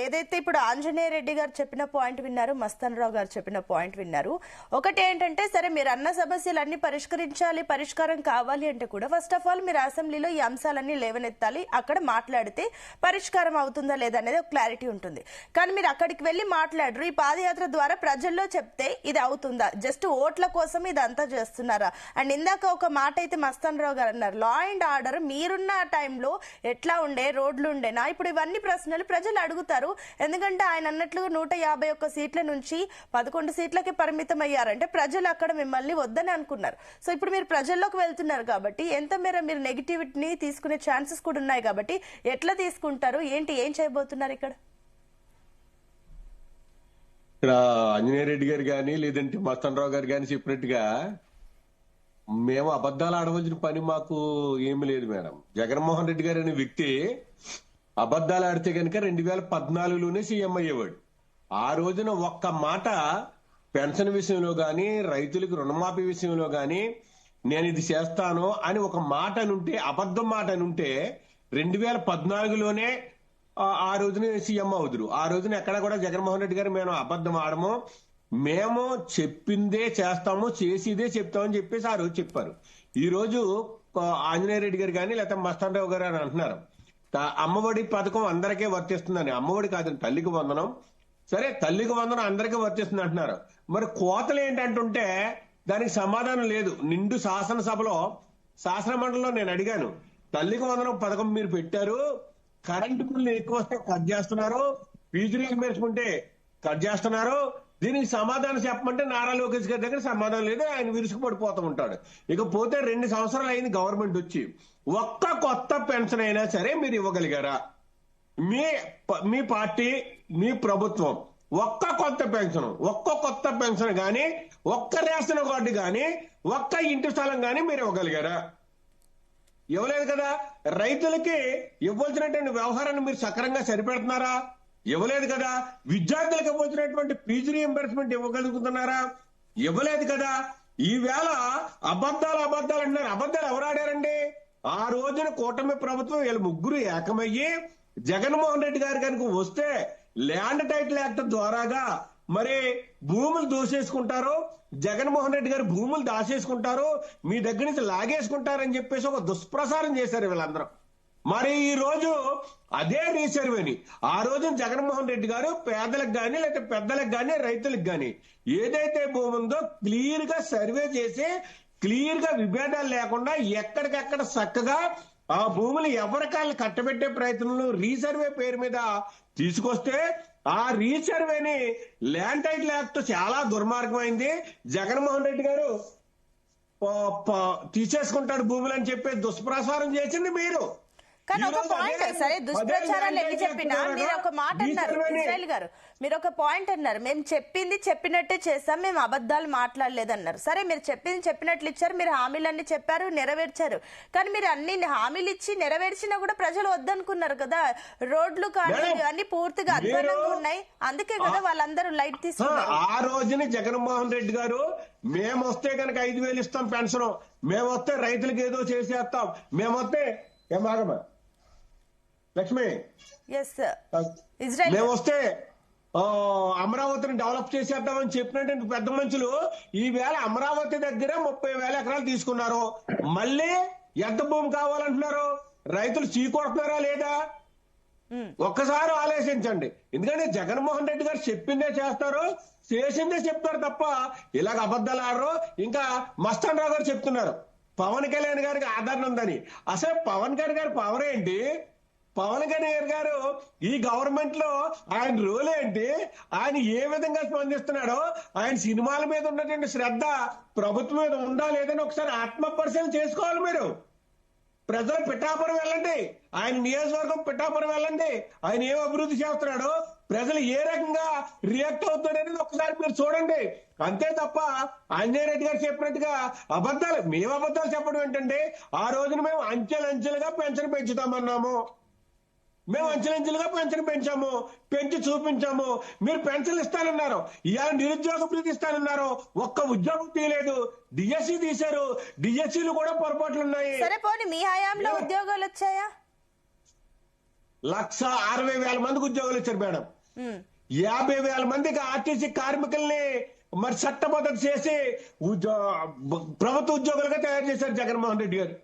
ఏదైతే ఇప్పుడు ఆంజనేయ రెడ్డి గారు చెప్పిన పాయింట్ విన్నారు, మస్తాన్ రావు గారు చెప్పిన పాయింట్ విన్నారు. ఒకటి ఏంటంటే, సరే మీరు అన్న సమస్యలన్నీ పరిష్కరించాలి, పరిష్కారం కావాలి అంటే కూడా ఫస్ట్ ఆఫ్ ఆల్ మీరు అసెంబ్లీలో ఈ అంశాలన్నీ లేవనెత్తాలి, అక్కడ మాట్లాడితే పరిష్కారం అవుతుందా లేదా అనేది ఒక క్లారిటీ ఉంటుంది. కానీ మీరు అక్కడికి వెళ్లి మాట్లాడరు. ఈ పాదయాత్ర ద్వారా ప్రజల్లో చెప్తే ఇది అవుతుందా, జస్ట్ ఓట్ల కోసం ఇదంతా చేస్తున్నారా? అండ్ ఇందాక ఒక మాట అయితే మస్తాన్ రావు గారు అన్నారు, లా అండ్ ఆర్డర్ మీరున్న టైంలో ఎట్లా రోడ్లు ఉండేనా? ఇప్పుడు ఇవన్నీ ప్రశ్నలు ప్రజలు అడుగుతారు. ఎందుకంటే ఆయన అన్నట్లుగా 151 సీట్ల నుంచి 11 సీట్లకి పరిమితం అయ్యారంటే ప్రజలు అక్కడ మిమ్మల్ని వద్దని అనుకున్నారు. సో ఇప్పుడు మీరు ప్రజల్లోకి వెళ్తున్నారు కాబట్టి ఎంత మేర మీరు నెగిటివిటీని తీసుకునే ఛాన్సెస్ కూడా ఉన్నాయి కాబట్టి ఎట్లా తీసుకుంటారు, ఏంటి, ఏం చేయబోతున్నారు ఇక్కడ? ఆంజనేయ రెడ్డి గారు కానీ లేదంటే మస్తాన్ రావు గారు కానీ చెప్పినట్టుగా మేము అబద్ధాలు ఆడవలసిన పని మాకు ఏమి లేదు మేడం. జగన్మోహన్ రెడ్డి గారు అనే వ్యక్తి అబద్ధాలు ఆడితే కనుక 2014లోనే సీఎం అయ్యేవాడు. ఆ రోజున ఒక్క మాట పెన్షన్ విషయంలో గాని, రైతులకు రుణమాఫీ విషయంలో గాని నేను ఇది చేస్తాను అని ఒక మాట అనుంటే, అబద్ధం మాట అనుంటే 2014లోనే ఆ రోజున సీఎం అవుతురు. ఆ రోజున ఎక్కడ కూడా జగన్మోహన్ రెడ్డి గారు మేము అబద్ధం ఆడము, మేము చెప్పిందే చేస్తాము, చేసేదే చెప్తామని చెప్పేసి ఆ రోజు చెప్పారు. ఈ రోజు ఆంజనేయ రెడ్డి గారు కానీ లేకపోతే మస్తాన్ రావు గారు అని అంటున్నారు అమ్మఒడి పథకం అందరికీ వర్తిస్తుందని. అమ్మఒడి కాదండి, తల్లికి వందనం. సరే, తల్లికి వందనం అందరికీ వర్తిస్తుంది అంటున్నారు. మరి కోతలు ఏంటంటుంటే దానికి సమాధానం లేదు. నిండు శాసనసభలో, శాసన మండలిలో నేను అడిగాను, తల్లికి వందనం పథకం మీరు పెట్టారు, కరెంటు బిల్లు ఎక్కువ వస్తే కట్ చేస్తున్నారు, ఫీజు రీయింబర్స్మెంట్ కట్ చేస్తున్నారు, దీనికి సమాధానం చెప్పమంటే నారా లోకేష్ గారి దగ్గర సమాధానం లేదు, ఆయన విరుసుకు పడిపోతూ ఉంటాడు. ఇకపోతే 2 సంవత్సరాలు అయింది గవర్నమెంట్ వచ్చి, ఒక్క కొత్త పెన్షన్ అయినా సరే మీరు ఇవ్వగలిగారా? మీ పార్టీ, మీ ప్రభుత్వం ఒక్క కొత్త పెన్షన్ గాని, ఒక్క రేషన్ కార్డు గాని, ఒక్క ఇంటి స్థలం గాని మీరు ఇవ్వగలిగారా? ఇవ్వలేదు కదా. రైతులకి ఇవ్వాల్సినటువంటి వ్యవహారాన్ని మీరు సక్రమంగా సరిపెడుతున్నారా? ఇవ్వలేదు కదా. విద్యార్థులకు ఇవ్వాల్సినటువంటి ఫీజు రీయింబర్స్మెంట్ ఇవ్వగలుగుతున్నారా? ఇవ్వలేదు కదా. ఈవేళ అబద్ధాలు అంటున్నారు. అబద్ధాలు ఎవరు ఆడారండి? ఆ రోజున కూటమి ప్రభుత్వం వీళ్ళు ముగ్గురు ఏకమయ్యి జగన్మోహన్ రెడ్డి గారు కనుక వస్తే ల్యాండ్ టైటిల్ యాక్ట్ ద్వారాగా మరి భూములు దోసేసుకుంటారు, జగన్మోహన్ రెడ్డి గారు భూములు దాచేసుకుంటారు, మీ దగ్గర నుంచి లాగేసుకుంటారని చెప్పేసి ఒక దుష్ప్రచారం చేశారు వీళ్ళందరూ. మరి ఈ రోజు అదే రీసర్వేని ఆ రోజు జగన్మోహన్ రెడ్డి గారు పేదలకు గాని లేకపోతే పెద్దలకు గాని రైతులకు గాని ఏదైతే భూమి ఉందో క్లియర్ గా సర్వే చేసి క్లియర్ గా విభేదాలు లేకుండా ఎక్కడికక్కడ చక్కగా ఆ భూములు ఎవరికాళ్ళు కట్టబెట్టే ప్రయత్నంలో రీసర్వే పేరు మీద తీసుకొస్తే ఆ రీసర్వేని ల్యాండ్ టైటిల్ యాక్ట్ చాలా దుర్మార్గమైంది, జగన్మోహన్ రెడ్డి గారు తీసేసుకుంటాడు భూములు అని చెప్పి దుష్ప్రచారం చేసింది మీరు. కానీ ఒక పాయింట్, సరే దుష్ప్రచారాలు ఎన్ని చెప్పినా మీరు ఒక మాట అన్నారు ఇజ్రాయిల్ గారు, మీరు ఒక పాయింట్ అన్నారు, మేము చెప్పింది చెప్పినట్టే చేస్తాం, మేము అబద్ధాలు మాట్లాడలేదన్నారు. సరే, మీరు చెప్పింది చెప్పినట్లు ఇచ్చారు, మీరు హామీలన్నీ చెప్పారు, నెరవేర్చారు. కానీ మీరు అన్ని హామీలు ఇచ్చి నెరవేర్చినా కూడా ప్రజలు వద్దనుకున్నారు కదా. రోడ్లు కానీ అన్ని పూర్తిగా అధ్వానంగా ఉన్నాయి, అందుకే కదా వాళ్ళందరూ లైట్ తీసుకున్నారు. ఆ రోజున జగన్మోహన్ రెడ్డి గారు మేము వస్తే కనుక 5,000 ఇస్తాం పెన్షన్, మేము వస్తే రైతులకు ఏదో చేసేస్తాం, మేము వస్తే ఏమాగమా లక్ష్మి మేము వస్తే అమరావతిని డెవలప్ చేసేద్దామని చెప్పినటువంటి పెద్ద మనుషులు ఈవేళ అమరావతి దగ్గర 30,000 ఎకరాలు తీసుకున్నారు. మళ్ళీ ఎంత భూమి కావాలంటున్నారు? రైతులు చీకొడుతున్నారా లేదా? ఒక్కసారి ఆలోచించండి. ఎందుకంటే జగన్మోహన్ రెడ్డి గారు చెప్పిందే చేస్తారు, చేసిందే చెప్తారు తప్ప ఇలాగ అబద్ధాలు ఆడరు. ఇంకా మస్తాన్ రావు గారు చెప్తున్నారు పవన్ కళ్యాణ్ గారికి ఆదరణ ఉందని. అసలు పవన్ కళ్యాణ్ గారి పవర్ ఏంటి? పవన్ కళ్యాణ్ గారు ఈ గవర్నమెంట్ లో ఆయన రోల్ ఏంటి? ఆయన ఏ విధంగా స్పందిస్తున్నాడో, ఆయన సినిమాల మీద ఉన్నటువంటి శ్రద్ధ ప్రభుత్వం మీద ఉందా లేదని ఒకసారి ఆత్మ పరిశీలన చేసుకోవాలి మీరు. ప్రజలు పిఠాపురం వెళ్ళండి, ఆయన నియోజకవర్గం పిఠాపురం వెళ్ళండి, ఆయన ఏం అభివృద్ధి చేస్తున్నాడో, ప్రజలు ఏ రకంగా రియాక్ట్ అవుతున్నాడు అనేది ఒకసారి మీరు చూడండి. అంతే తప్ప అంజయ్ రెడ్డి గారు చెప్పినట్టుగా అబద్ధాలు, మేము అబద్ధాలు చెప్పడం ఏంటంటే, ఆ రోజున మేము అంచెలంచెలుగా పెన్షన్ పెంచుతామన్నాము, మేము అంచెలంచెలుగా పెన్షన్ పెంచాము, పెంచి చూపించాము. మీరు పెన్షన్లు ఇస్తానన్నారు, ఇవాళ నిరుద్యోగ భృతి ఇస్తానన్నారు, ఒక్క ఉద్యోగం తీయలేదు. డిఎస్సి తీశారు, డిఎస్సీలు కూడా పొరపాట్లు ఉన్నాయి. సరే పోనీ మీ హయాంలో ఉద్యోగాలు వచ్చాయా? 160,000 మందికి ఉద్యోగాలు ఇచ్చారు మేడం. 50,000 మందికి ఆర్టీసీ కార్మికుల్ని మరి చట్టబద్ధత చేసి ప్రభుత్వ ఉద్యోగులుగా తయారు చేశారు జగన్మోహన్ రెడ్డి గారు.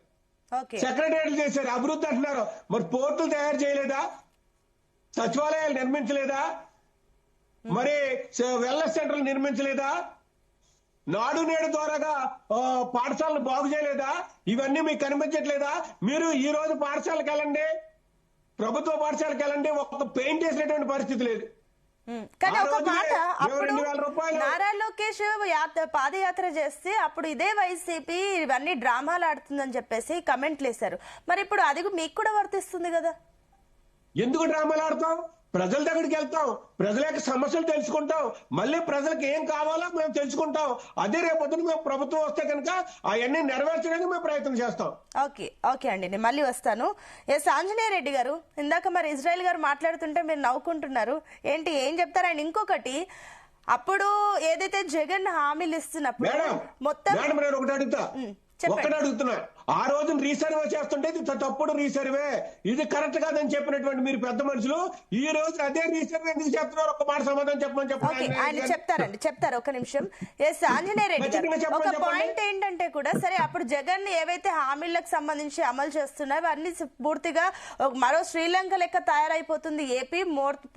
సెక్రటరీలు చేశారు, అభివృద్ధి అంటున్నారు. మరి పోర్టులు తయారు చేయలేదా? సచివాలయాలు నిర్మించలేదా? మరి వెల్నెస్ సెంటర్లు నిర్మించలేదా? నాడు నేడు ద్వారాగా పాఠశాలను బాగు చేయలేదా? ఇవన్నీ మీకు కనిపించట్లేదా? మీరు ఈ రోజు పాఠశాలకు వెళ్ళండి, ప్రభుత్వ పాఠశాలకు వెళ్ళండి, ఒక్క పెయింట్ వేసినటువంటి పరిస్థితి లేదు. కానీ ఒక మాట, అప్పుడు నారా లోకేష్ పాదయాత్ర చేస్తే అప్పుడు ఇదే వైసీపీ ఇవన్నీ డ్రామాలు ఆడుతుందని చెప్పేసి కమెంట్లు వేశారు. మరి ఇప్పుడు అది మీకు కూడా వర్తిస్తుంది కదా? ఎందుకు డ్రామాలు ఆడతాం? ప్రజల దగ్గరికి వెళ్తాం, ప్రజల యొక్క సమస్యలు తెలుసుకుంటాం, మళ్ళీ ప్రజలకు ఏం కావాలో మేము తెలుసుకుంటాం. అదే రేపొద్దున మేము ప్రభుత్వం వస్తే కనుక అవన్నీ నెరవేర్చడానికి మేము ప్రయత్నం చేస్తాం. ఓకే అండి, నేను మళ్ళీ వస్తాను. ఎస్ ఆంజనేయ రెడ్డి గారు, ఇందాక మరి ఇజ్రాయెల్ గారు మాట్లాడుతుంటే మీరు నవ్వుకుంటున్నారు ఏంటి, ఏం చెప్తారు ఆయన? ఇంకొకటి, అప్పుడు ఏదైతే జగన్ హామీలు ఇస్తున్నప్పుడు మొత్తం నేను ఒకటి అడుగుతా, ఒక్కటే అడుగుతున్నా, ఆ రోజున రీసర్వే చేస్తుంటే ఇది తప్పుడు రీసర్వే, ఇది కరెక్ట్ కాదని చెప్పినటువంటి మీరు పెద్ద మనుషులు ఈ రోజు అదే రీసర్వే ఎందుకు చెప్తున్నారు? ఒక మాట సమాధానం చెప్పమని ఆయన చెప్తారు. ఒక నిమిషం. ఎస్ ఆంజనేయ రెడ్డి గారు, ఒక పాయింట్ ఏంటంటే కూడా సరే, అప్పుడు జగన్ ఏవైతే హామీలకు సంబంధించి అమలు చేస్తున్నారో అన్ని పూర్తిగా మరో శ్రీలంక లెక్క తయారైపోతుంది ఏపీ,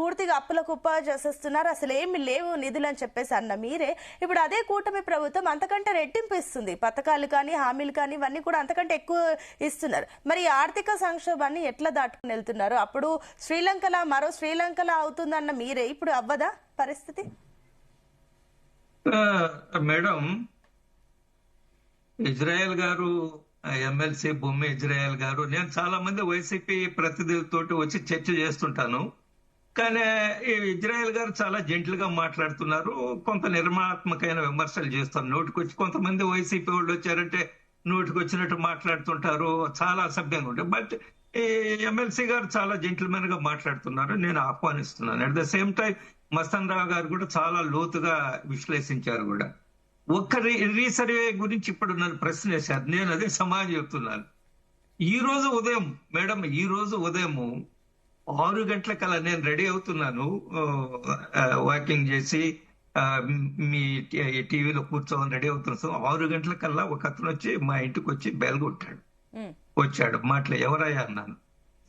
పూర్తిగా అప్పుల కుప్ప చేసేస్తున్నారు, అసలు ఏమి లేవు నిధులు అని చెప్పేసి అన్న మీరే ఇప్పుడు అదే కూటమి ప్రభుత్వం అంతకంటే రెట్టింపు ఇస్తుంది, పథకాలు కానీ హామీలు కానీ ఇవన్నీ కూడా అంతకంటే ఎక్కువ ఇస్తున్నారు. మరి ఆర్థిక సంక్షోభాన్ని ఎట్లా దాటుకుని వెళ్తున్నారు? అప్పుడు శ్రీలంకలా మరో శ్రీలంకలా అవుతుందన్న మీరే, ఇప్పుడు అవ్వదా పరిస్థితి? మేడం, ఇజ్రాయెల్ గారు ఎమ్మెల్సీ భూమి ఇజ్రాయెల్ గారు, నేను చాలా మంది వైసీపీ ప్రతినిధులతోటి వచ్చి చర్చ చేస్తుంటాను. కానీ ఇజ్రాయెల్ గారు చాలా జెంటిల్ గా మాట్లాడుతున్నారు, కొంత నిర్మాణాత్మకమైన విమర్శలు చేస్తారు. నోటికొచ్చి కొంతమంది వైసీపీ వాళ్ళు వచ్చారంటే నోటికి వచ్చినట్టు మాట్లాడుతుంటారు, చాలా అసభ్యంగా ఉంటాయి. బట్ ఈ ఎమ్మెల్సీ గారు చాలా జెంటిల్మెన్ గా మాట్లాడుతున్నారు, నేను ఆహ్వానిస్తున్నాను. At the same time Mastan Rao గారు కూడా చాలా లోతుగా విశ్లేషించారు కూడా. ఒక్క రీసర్వే గురించి ఇప్పుడు నన్ను ప్రశ్న వేశారు, నేను అదే సమాజం చెప్తున్నాను. ఈ రోజు ఉదయం మేడం, ఈ రోజు ఉదయము 6 గంటలకల్లా నేను రెడీ అవుతున్నాను, వాకింగ్ చేసి మీ టీవీలో కూర్చోని రెడీ అవుతున్నాను. 6 గంటలకల్లా ఒక అతను వచ్చి మా ఇంటికి వచ్చి బెల్ కొట్టాడు. వచ్చాడు, ఎవరయ్యా అన్నాను.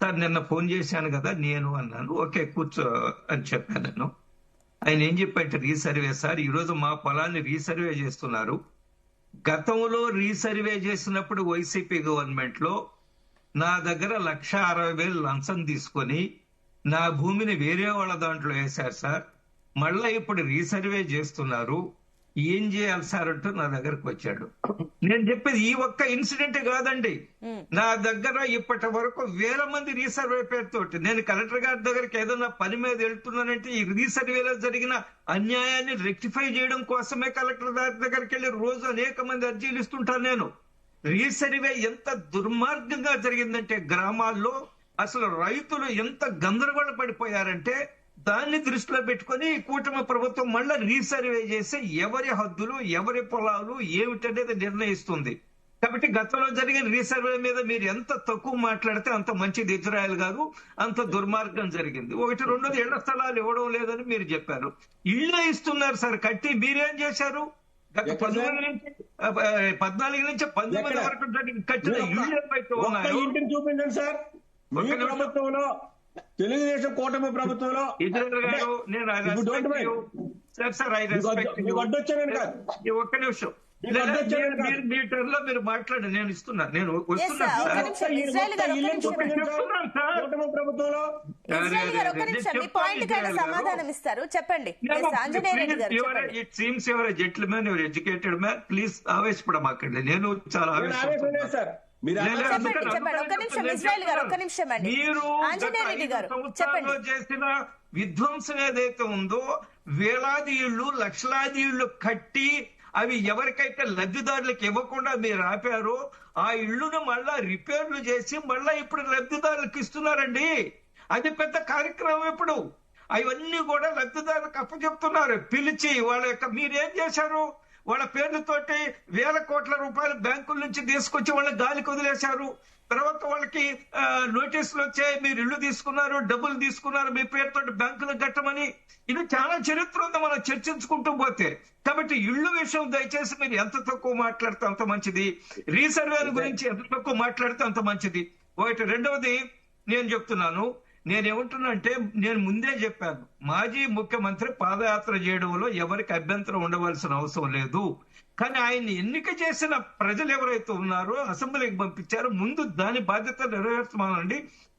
సార్ నిన్న ఫోన్ చేశాను కదా నేను అన్నాను. ఓకే కూర్చో అని చెప్పాను నేను. ఆయన ఏం చెప్పంటే, రీసర్వే సార్, ఈ రోజు మా పొలాన్ని రీసర్వే చేస్తున్నారు. గతంలో రీసర్వే చేసినప్పుడు వైసీపీ గవర్నమెంట్ లో నా దగ్గర 1,60,000 లంచం తీసుకొని నా భూమిని వేరే వాళ్ళ దాంట్లో వేశారు సార్. మళ్ళా ఇప్పుడు రీసర్వే చేస్తున్నారు, ఏం చేయాలి సార్ అంటూ నా దగ్గరకు వచ్చాడు. నేను చెప్పేది ఈ ఒక్క ఇన్సిడెంట్ కాదండి, నా దగ్గర ఇప్పటి వరకు 1000 మంది రీసర్వే పేరుతోటి నేను కలెక్టర్ గారి దగ్గరికి ఏదైనా పని మీద వెళ్తున్నానంటే ఈ రీసర్వేలో జరిగిన అన్యాయాన్ని రెక్టిఫై చేయడం కోసమే కలెక్టర్ గారి దగ్గరికి వెళ్ళి రోజు అనేక మంది అర్జీలు ఇస్తుంటాను నేను. రీసర్వే ఎంత దుర్మార్గంగా జరిగిందంటే గ్రామాల్లో అసలు రైతులు ఎంత గందరగోళ పడిపోయారంటే దాన్ని దృష్టిలో పెట్టుకుని కూటమి ప్రభుత్వం మళ్ళీ రీసర్వే చేసి ఎవరి హద్దులు ఎవరి పొలాలు ఏమిటనేది నిర్ణయిస్తుంది. కాబట్టి గతంలో జరిగిన రీసర్వే మీద మీరు ఎంత తక్కువ మాట్లాడితే అంత మంచిది ఇజ్రాయెల్ గారు, అంత దుర్మార్గం జరిగింది. ఒకటి. రెండోది ఇళ్ల స్థలాలు ఇవ్వడం లేదని మీరు చెప్పారు. ఇళ్ళే ఇస్తున్నారు సార్ కట్టి. మీరేం చేశారు? గత 14 నుంచి 19 వరకు కట్టిన ఇళ్ళు ఏవైతే ఉన్నాయో ఇంటిని చూపించండి సార్. మీ ప్రభుత్వంలో, తెలుగుదేశం కూటమి ప్రభుత్వంలో ఇజ్రాయెల్ గారు, నేను అడ్డొచ్చానని కాదు, ఒక్క నిమిషం మీ టర్న్ లో మీరు మాట్లాడి నేను ఇస్తున్నాను, నేను వస్తున్నాను ప్రభుత్వంలో సమాధానం ఇస్తారు. చెప్పండి ఆంజనేయ రెడ్డి గారు. It seems your gentlemen, your educated man, please ఆవేశపడమాకండి. నేను చాలా ఆవేశం సార్. మీరు చేసిన విధ్వంసం ఏదైతే ఉందో, వేలాది ఇళ్లు, లక్షలాది ఇళ్లు కట్టి అవి ఎవరికైతే లబ్ధిదారులకు ఇవ్వకుండా మీరు ఆపారో, ఆ ఇళ్లను మళ్ళా రిపేర్లు చేసి మళ్ళా ఇప్పుడు లబ్ధిదారులకు ఇస్తున్నారండి. అది పెద్ద కార్యక్రమం. ఇప్పుడు అవన్నీ కూడా లబ్ధిదారులకు అప్పచెప్తున్నారు పిలిచి. వాళ్ళ యొక్క మీరేం చేశారు? వాళ్ళ పేర్లతోటి వేల కోట్ల రూపాయలు బ్యాంకుల నుంచి తీసుకొచ్చి వాళ్ళని గాలికి వదిలేశారు. తర్వాత వాళ్ళకి నోటీసులు వచ్చాయి, మీరు ఇళ్లు తీసుకున్నారు, డబ్బులు తీసుకున్నారు మీ పేరుతో బ్యాంకులకు కట్టమని. ఇది చాలా చరిత్ర ఉంది మనం చర్చించుకుంటూ పోతే. కాబట్టి ఇళ్లు విషయం దయచేసి మీరు ఎంత తక్కువ మాట్లాడితే అంత మంచిది. రీసర్వేల గురించి ఎంత తక్కువ మాట్లాడితే అంత మంచిది. ఒకటి. రెండవది నేను చెప్తున్నాను, నేనేమంటున్నా అంటే, నేను ముందే చెప్పాను, మాజీ ముఖ్యమంత్రి పాదయాత్ర చేయడంలో ఎవరికి అభ్యంతరం ఉండవలసిన అవసరం లేదు. కానీ ఆయన్ని ఎన్నిక చేసిన ప్రజలు ఎవరైతే ఉన్నారో, అసెంబ్లీకి పంపించారో, ముందు దాని బాధ్యత నెరవేర్చమనండి,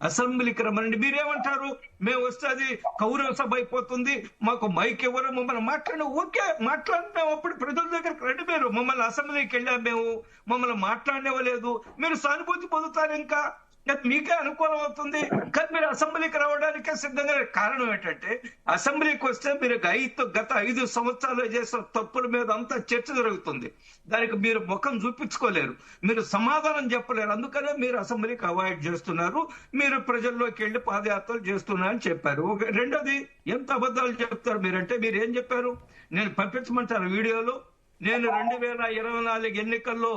అసెంబ్లీకి రమ్మనండి. మీరేమంటారు? మేము వస్తే అది కౌరవ సభ అయిపోతుంది, మాకు మైక్ ఎవరు, మమ్మల్ని ఓకే మాట్లాడినాం. అప్పుడు ప్రజల దగ్గరకు రండి. మీరు మమ్మల్ని అసెంబ్లీకి వెళ్ళాం, మేము మమ్మల్ని మాట్లాడనివ్వలేదు, మీరు సానుభూతి పొందుతారు. ఇంకా మీకే అనుకూలం అవుతుంది. కానీ మీరు అసెంబ్లీకి రావడానికే సిద్ధంగా. కారణం ఏంటంటే, అసెంబ్లీకి వస్తే మీరు గత 5 సంవత్సరాలు చేసిన తప్పుల మీద అంతా చర్చ జరుగుతుంది. దానికి మీరు ముఖం చూపించుకోలేరు, మీరు సమాధానం చెప్పలేరు. అందుకనే మీరు అసెంబ్లీకి అవాయిడ్ చేస్తున్నారు, మీరు ప్రజల్లోకి వెళ్ళి పాదయాత్రలు చేస్తున్నారని చెప్పారు. రెండోది, ఎంత అబద్ధాలు చెప్తారు మీరంటే, మీరు ఏం చెప్పారు? నేను పంపించమంటారు వీడియోలో. నేను 2024 ఎన్నికల్లో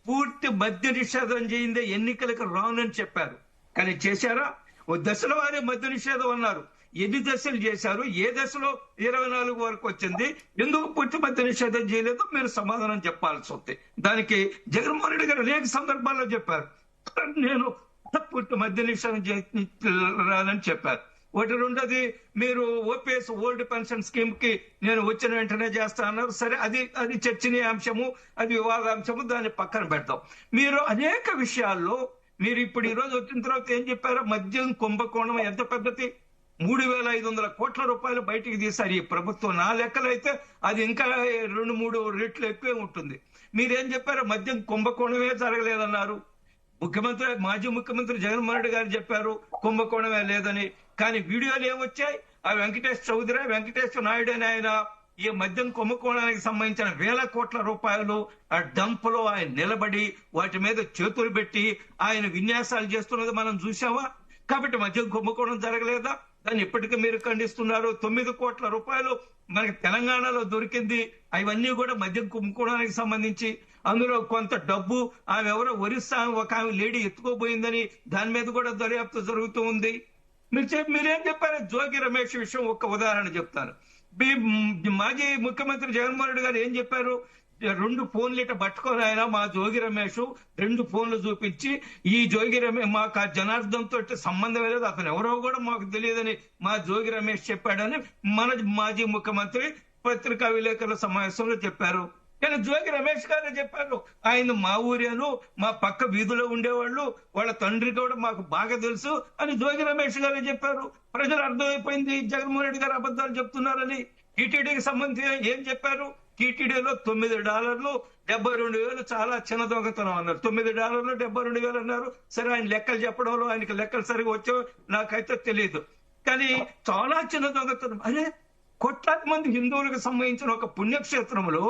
పూర్తి మద్య నిషేధం చేయిందే ఎన్నికలకు రానని చెప్పారు. కానీ చేశారా? ఓ దశల వారే మద్య నిషేధం అన్నారు. ఎన్ని దశలు చేశారు? ఏ దశలో 24 వరకు వచ్చింది? ఎందుకు పూర్తి మద్య నిషేధం చేయలేదు? మీరు సమాధానం చెప్పాల్సి వస్తుంది. దానికి జగన్మోహన్ రెడ్డి గారు అనేక సందర్భాల్లో చెప్పారు, నేను పూర్తి మద్య నిషేధం రానని చెప్పారు. ఒకటి. రెండోది, మీరు ఓపీఎస్ ఓల్డ్ పెన్షన్ స్కీమ్ కి నేను వచ్చిన వెంటనే చేస్తా అన్నారు. సరే, అది చర్చనీయాంశము, అది వివాదాంశము, దాన్ని పక్కన పెడతాం. మీరు అనేక విషయాల్లో మీరు ఇప్పుడు ఈ రోజు వచ్చిన తర్వాత ఏం చెప్పారో, మద్యం కుంభకోణం ఎంత పెద్దది, 3,500 కోట్ల రూపాయలు బయటికి తీశారు ఈ ప్రభుత్వం. నా లెక్కలైతే అది ఇంకా 2-3 రెట్లు ఎక్కువే ఉంటుంది. మీరేం చెప్పారో, మద్యం కుంభకోణమే జరగలేదన్నారు. మాజీ ముఖ్యమంత్రి జగన్మోహన్ రెడ్డి గారు చెప్పారు కుంభకోణమే లేదని. కానీ వీడియోలు ఏమొచ్చాయి? ఆ వెంకటేశ్వర నాయుడు అని ఆయన ఈ మద్యం కుంభకోణానికి సంబంధించిన 1,000 కోట్ల రూపాయలు ఆ డంప్ లో ఆయన నిలబడి వాటి మీద చేతులు పెట్టి ఆయన విన్యాసాలు చేస్తున్నది మనం చూసామా? కాబట్టి మద్యం కుంభకోణం జరగలేదా? దాన్ని ఇప్పటికీ మీరు ఖండిస్తున్నారు. 9 కోట్ల రూపాయలు మనకి తెలంగాణలో దొరికింది. అవన్నీ కూడా మద్యం కుంభకోణానికి సంబంధించి. అందులో కొంత డబ్బు ఆమె ఎవరో ఒరిస్సా ఒక ఆమె లేడీ ఎత్తుకోబోయిందని దాని మీద కూడా దర్యాప్తు జరుగుతూ ఉంది. మీరేం చెప్పారు? జోగి రమేష్ విషయం ఒక ఉదాహరణ చెప్తాను. మాజీ ముఖ్యమంత్రి జగన్మోహన్ రెడ్డి గారు ఏం చెప్పారు? 2 ఫోన్లు ఇట్లా పట్టుకొని ఆయన మా జోగి రమేష్ 2 ఫోన్లు చూపించి, ఈ జోగి రమేష్ మాకు ఆ జనార్దన్ తోటి సంబంధం లేదు, అతను ఎవరో కూడా మాకు తెలియదని మా జోగి రమేష్ చెప్పాడని మన మాజీ ముఖ్యమంత్రి పత్రికా విలేకరుల సమావేశంలో చెప్పారు. కానీ జోగి రమేష్ గారే చెప్పారు, ఆయన మా ఊరేను, మా పక్క వీధిలో ఉండేవాళ్ళు, వాళ్ళ తండ్రి కూడా మాకు బాగా తెలుసు అని జోగి రమేష్ గారే చెప్పారు. ప్రజలు అర్థమైపోయింది జగన్మోహన్ రెడ్డి గారు అబద్ధాలు చెప్తున్నారని. టీటీడీకి సంబంధించి ఏం చెప్పారు? టీటీడీలో $9 72,000 చాలా చిన్న దొంగతనం అన్నారు. $9 72,000 అన్నారు. సరే, ఆయన లెక్కలు చెప్పడంలో ఆయనకి లెక్కలు సరిగా వచ్చావు నాకైతే తెలియదు. కానీ చాలా చిన్న దొంగతనం. అరే, కోట్లాది మంది హిందువులకు సంబంధించిన ఒక పుణ్యక్షేత్రంలో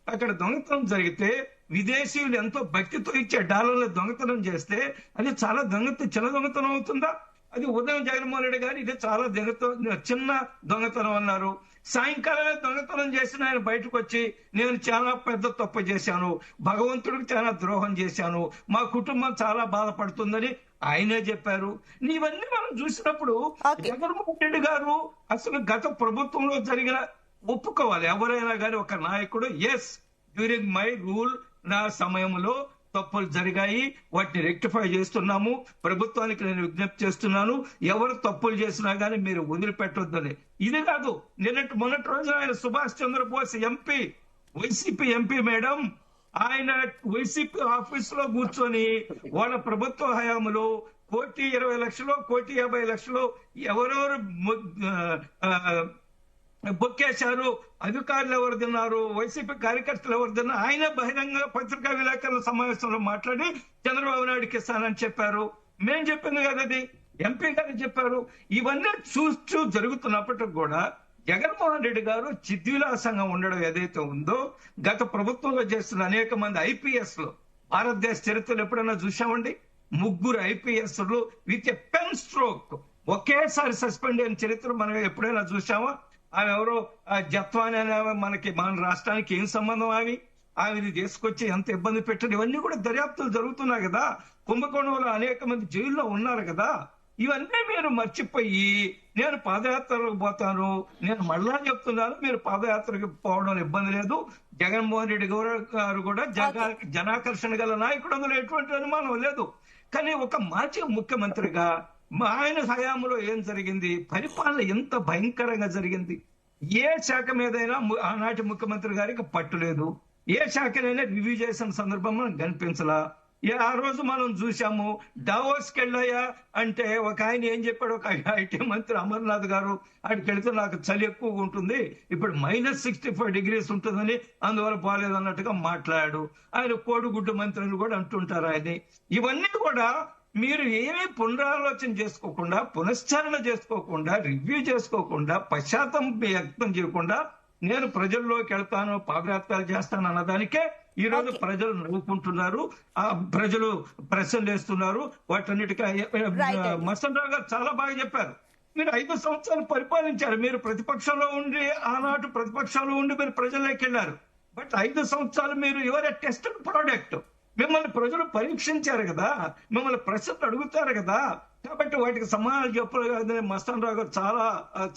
అక్కడ దొంగతనం జరిగితే విదేశీయులు ఎంతో భక్తితో ఇచ్చే డాలర్లు దొంగతనం చేస్తే అది చాలా చిన్న దొంగతనం అవుతుందా? అది ఉదయం జగన్మోహన్ రెడ్డి గారు ఇది చాలా చిన్న దొంగతనం అన్నారు. సాయంకాలమే దొంగతనం చేసిన ఆయన బయటకు వచ్చి నేను చాలా పెద్ద తప్పు చేశాను, భగవంతుడికి చాలా ద్రోహం చేశాను, మా కుటుంబం చాలా బాధపడుతుందని ఆయనే చెప్పారు. ఇవన్నీ మనం చూసినప్పుడు జగన్మోహన్ రెడ్డి గారు అసలు గత ప్రభుత్వంలో జరిగిన ఒప్పుకోవాలి ఎవరైనా కానీ ఒక నాయకుడు, ఎస్ డ్యూరింగ్ మై రూల్ నా సమయంలో తప్పులు జరిగాయి, వాటిని రెక్టిఫై చేస్తున్నాము, ప్రభుత్వానికి నేను విజ్ఞప్తి చేస్తున్నాను, ఎవరు తప్పులు చేసినా కానీ మీరు వదిలిపెట్టొద్దని. ఇది కాదు, మొన్నటి రోజు ఆయన Subhash Chandrabose MP, YCP MP madam, ఆయన వైసీపీ ఆఫీస్ లో కూర్చొని వాళ్ళ ప్రభుత్వ హయాంలో 1,20,00,000 1,50,00,000 ఎవరెవరు బొక్కేశారు, అధికారులు ఎవరు తిన్నారు, వైసీపీ కార్యకర్తలు ఎవరు తిన్నారు, ఆయన బహిరంగ పత్రికా విలేకరుల సమావేశంలో మాట్లాడి చంద్రబాబు నాయుడుకి ఇస్తానని చెప్పారు. మేం చెప్పింది కదా, అది ఎంపీ గారు చెప్పారు. ఇవన్నీ చూస్తూ జరుగుతున్నప్పటికి కూడా జగన్మోహన్ రెడ్డి గారు చిద్విలాసంగా ఉండడం ఏదైతే ఉందో, గత ప్రభుత్వంలో చేస్తున్న అనేక మంది ఐపీఎస్ లో భారతదేశ చరిత్రలో ఎప్పుడైనా చూసామండి? 3 ఐపీఎస్లు విత్ ఎ పెన్ స్ట్రోక్ ఒకేసారి సస్పెండ్ అయిన చరిత్ర మనం ఎప్పుడైనా చూసామా? ఆమె ఎవరో జత్వాని అనే మన రాష్ట్రానికి ఏం సంబంధం? ఆమెని తీసుకొచ్చి ఎంత ఇబ్బంది పెట్టారు. ఇవన్నీ కూడా దర్యాప్తులు జరుగుతున్నాయి కదా. కుంభకోణంలో అనేక మంది జైల్లో ఉన్నారు కదా. ఇవన్నీ మీరు మర్చిపోయి నేను పాదయాత్రకు పోతాను, నేను మళ్ళా చెప్తున్నాను, మీరు పాదయాత్రకు పోవడం ఇబ్బంది లేదు. జగన్మోహన్ రెడ్డి గారు కూడా జనాకర్షణ గల నాయకుడు, అందులో ఎటువంటి అనుమానం లేదు. కానీ ఒక మాజీ ముఖ్యమంత్రిగా ఆయన హయాంలో ఏం జరిగింది, పరిపాలన ఎంత భయంకరంగా జరిగింది. ఏ శాఖ మీదైనా ఆనాటి ముఖ్యమంత్రి గారికి పట్టులేదు, ఏ శాఖనైనా రివ్యూ చేసిన సందర్భం మనం కనిపించలా. ఆ రోజు మనం చూసాము, డావోస్కి వెళ్ళాయా అంటే ఒక ఆయన ఏం చెప్పాడు, ఒక ఐటీ మంత్రి అమర్నాథ్ గారు, అక్కడికి వెళితే నాకు చలి ఎక్కువగా ఉంటుంది, ఇప్పుడు -65 degrees ఉంటుందని అందువల్ల పోలేదు అన్నట్టుగా మాట్లాడాడు. ఆయన కోడిగుడ్డు మంత్రి అని కూడా అంటుంటారు ఆయన. ఇవన్నీ కూడా మీరు ఏమీ పునరాలోచన చేసుకోకుండా, పునశ్చరణ చేసుకోకుండా, రివ్యూ చేసుకోకుండా, పశ్చాత్తాపం వ్యక్తం చేయకుండా నేను ప్రజల్లోకి వెళ్తాను, పాదయాత్రలు చేస్తాను అన్నదానికే ఈ రోజు ప్రజలు నవ్వుకుంటున్నారు, ప్రజలు ప్రశ్నలు వేస్తున్నారు. వాటన్నిటికీ మసన్ రావు గారు చాలా బాగా చెప్పారు. మీరు 5 సంవత్సరాలు పరిపాలించారు, మీరు ప్రతిపక్షంలో ఉండి, ఆనాటి ప్రతిపక్షంలో ఉండి మీరు ప్రజల్లోకి వెళ్ళారు. బట్ 5 సంవత్సరాలు మీరు ఎవరు టెస్టెడ్ ప్రోడక్ట్. మిమ్మల్ని ప్రజలు పరీక్షించారు కదా, మిమ్మల్ని ప్రశ్నలు అడుగుతారు కదా. కాబట్టి వాటికి సమాధానం చెప్పలేదు. మస్తాన్ రావు గారు చాలా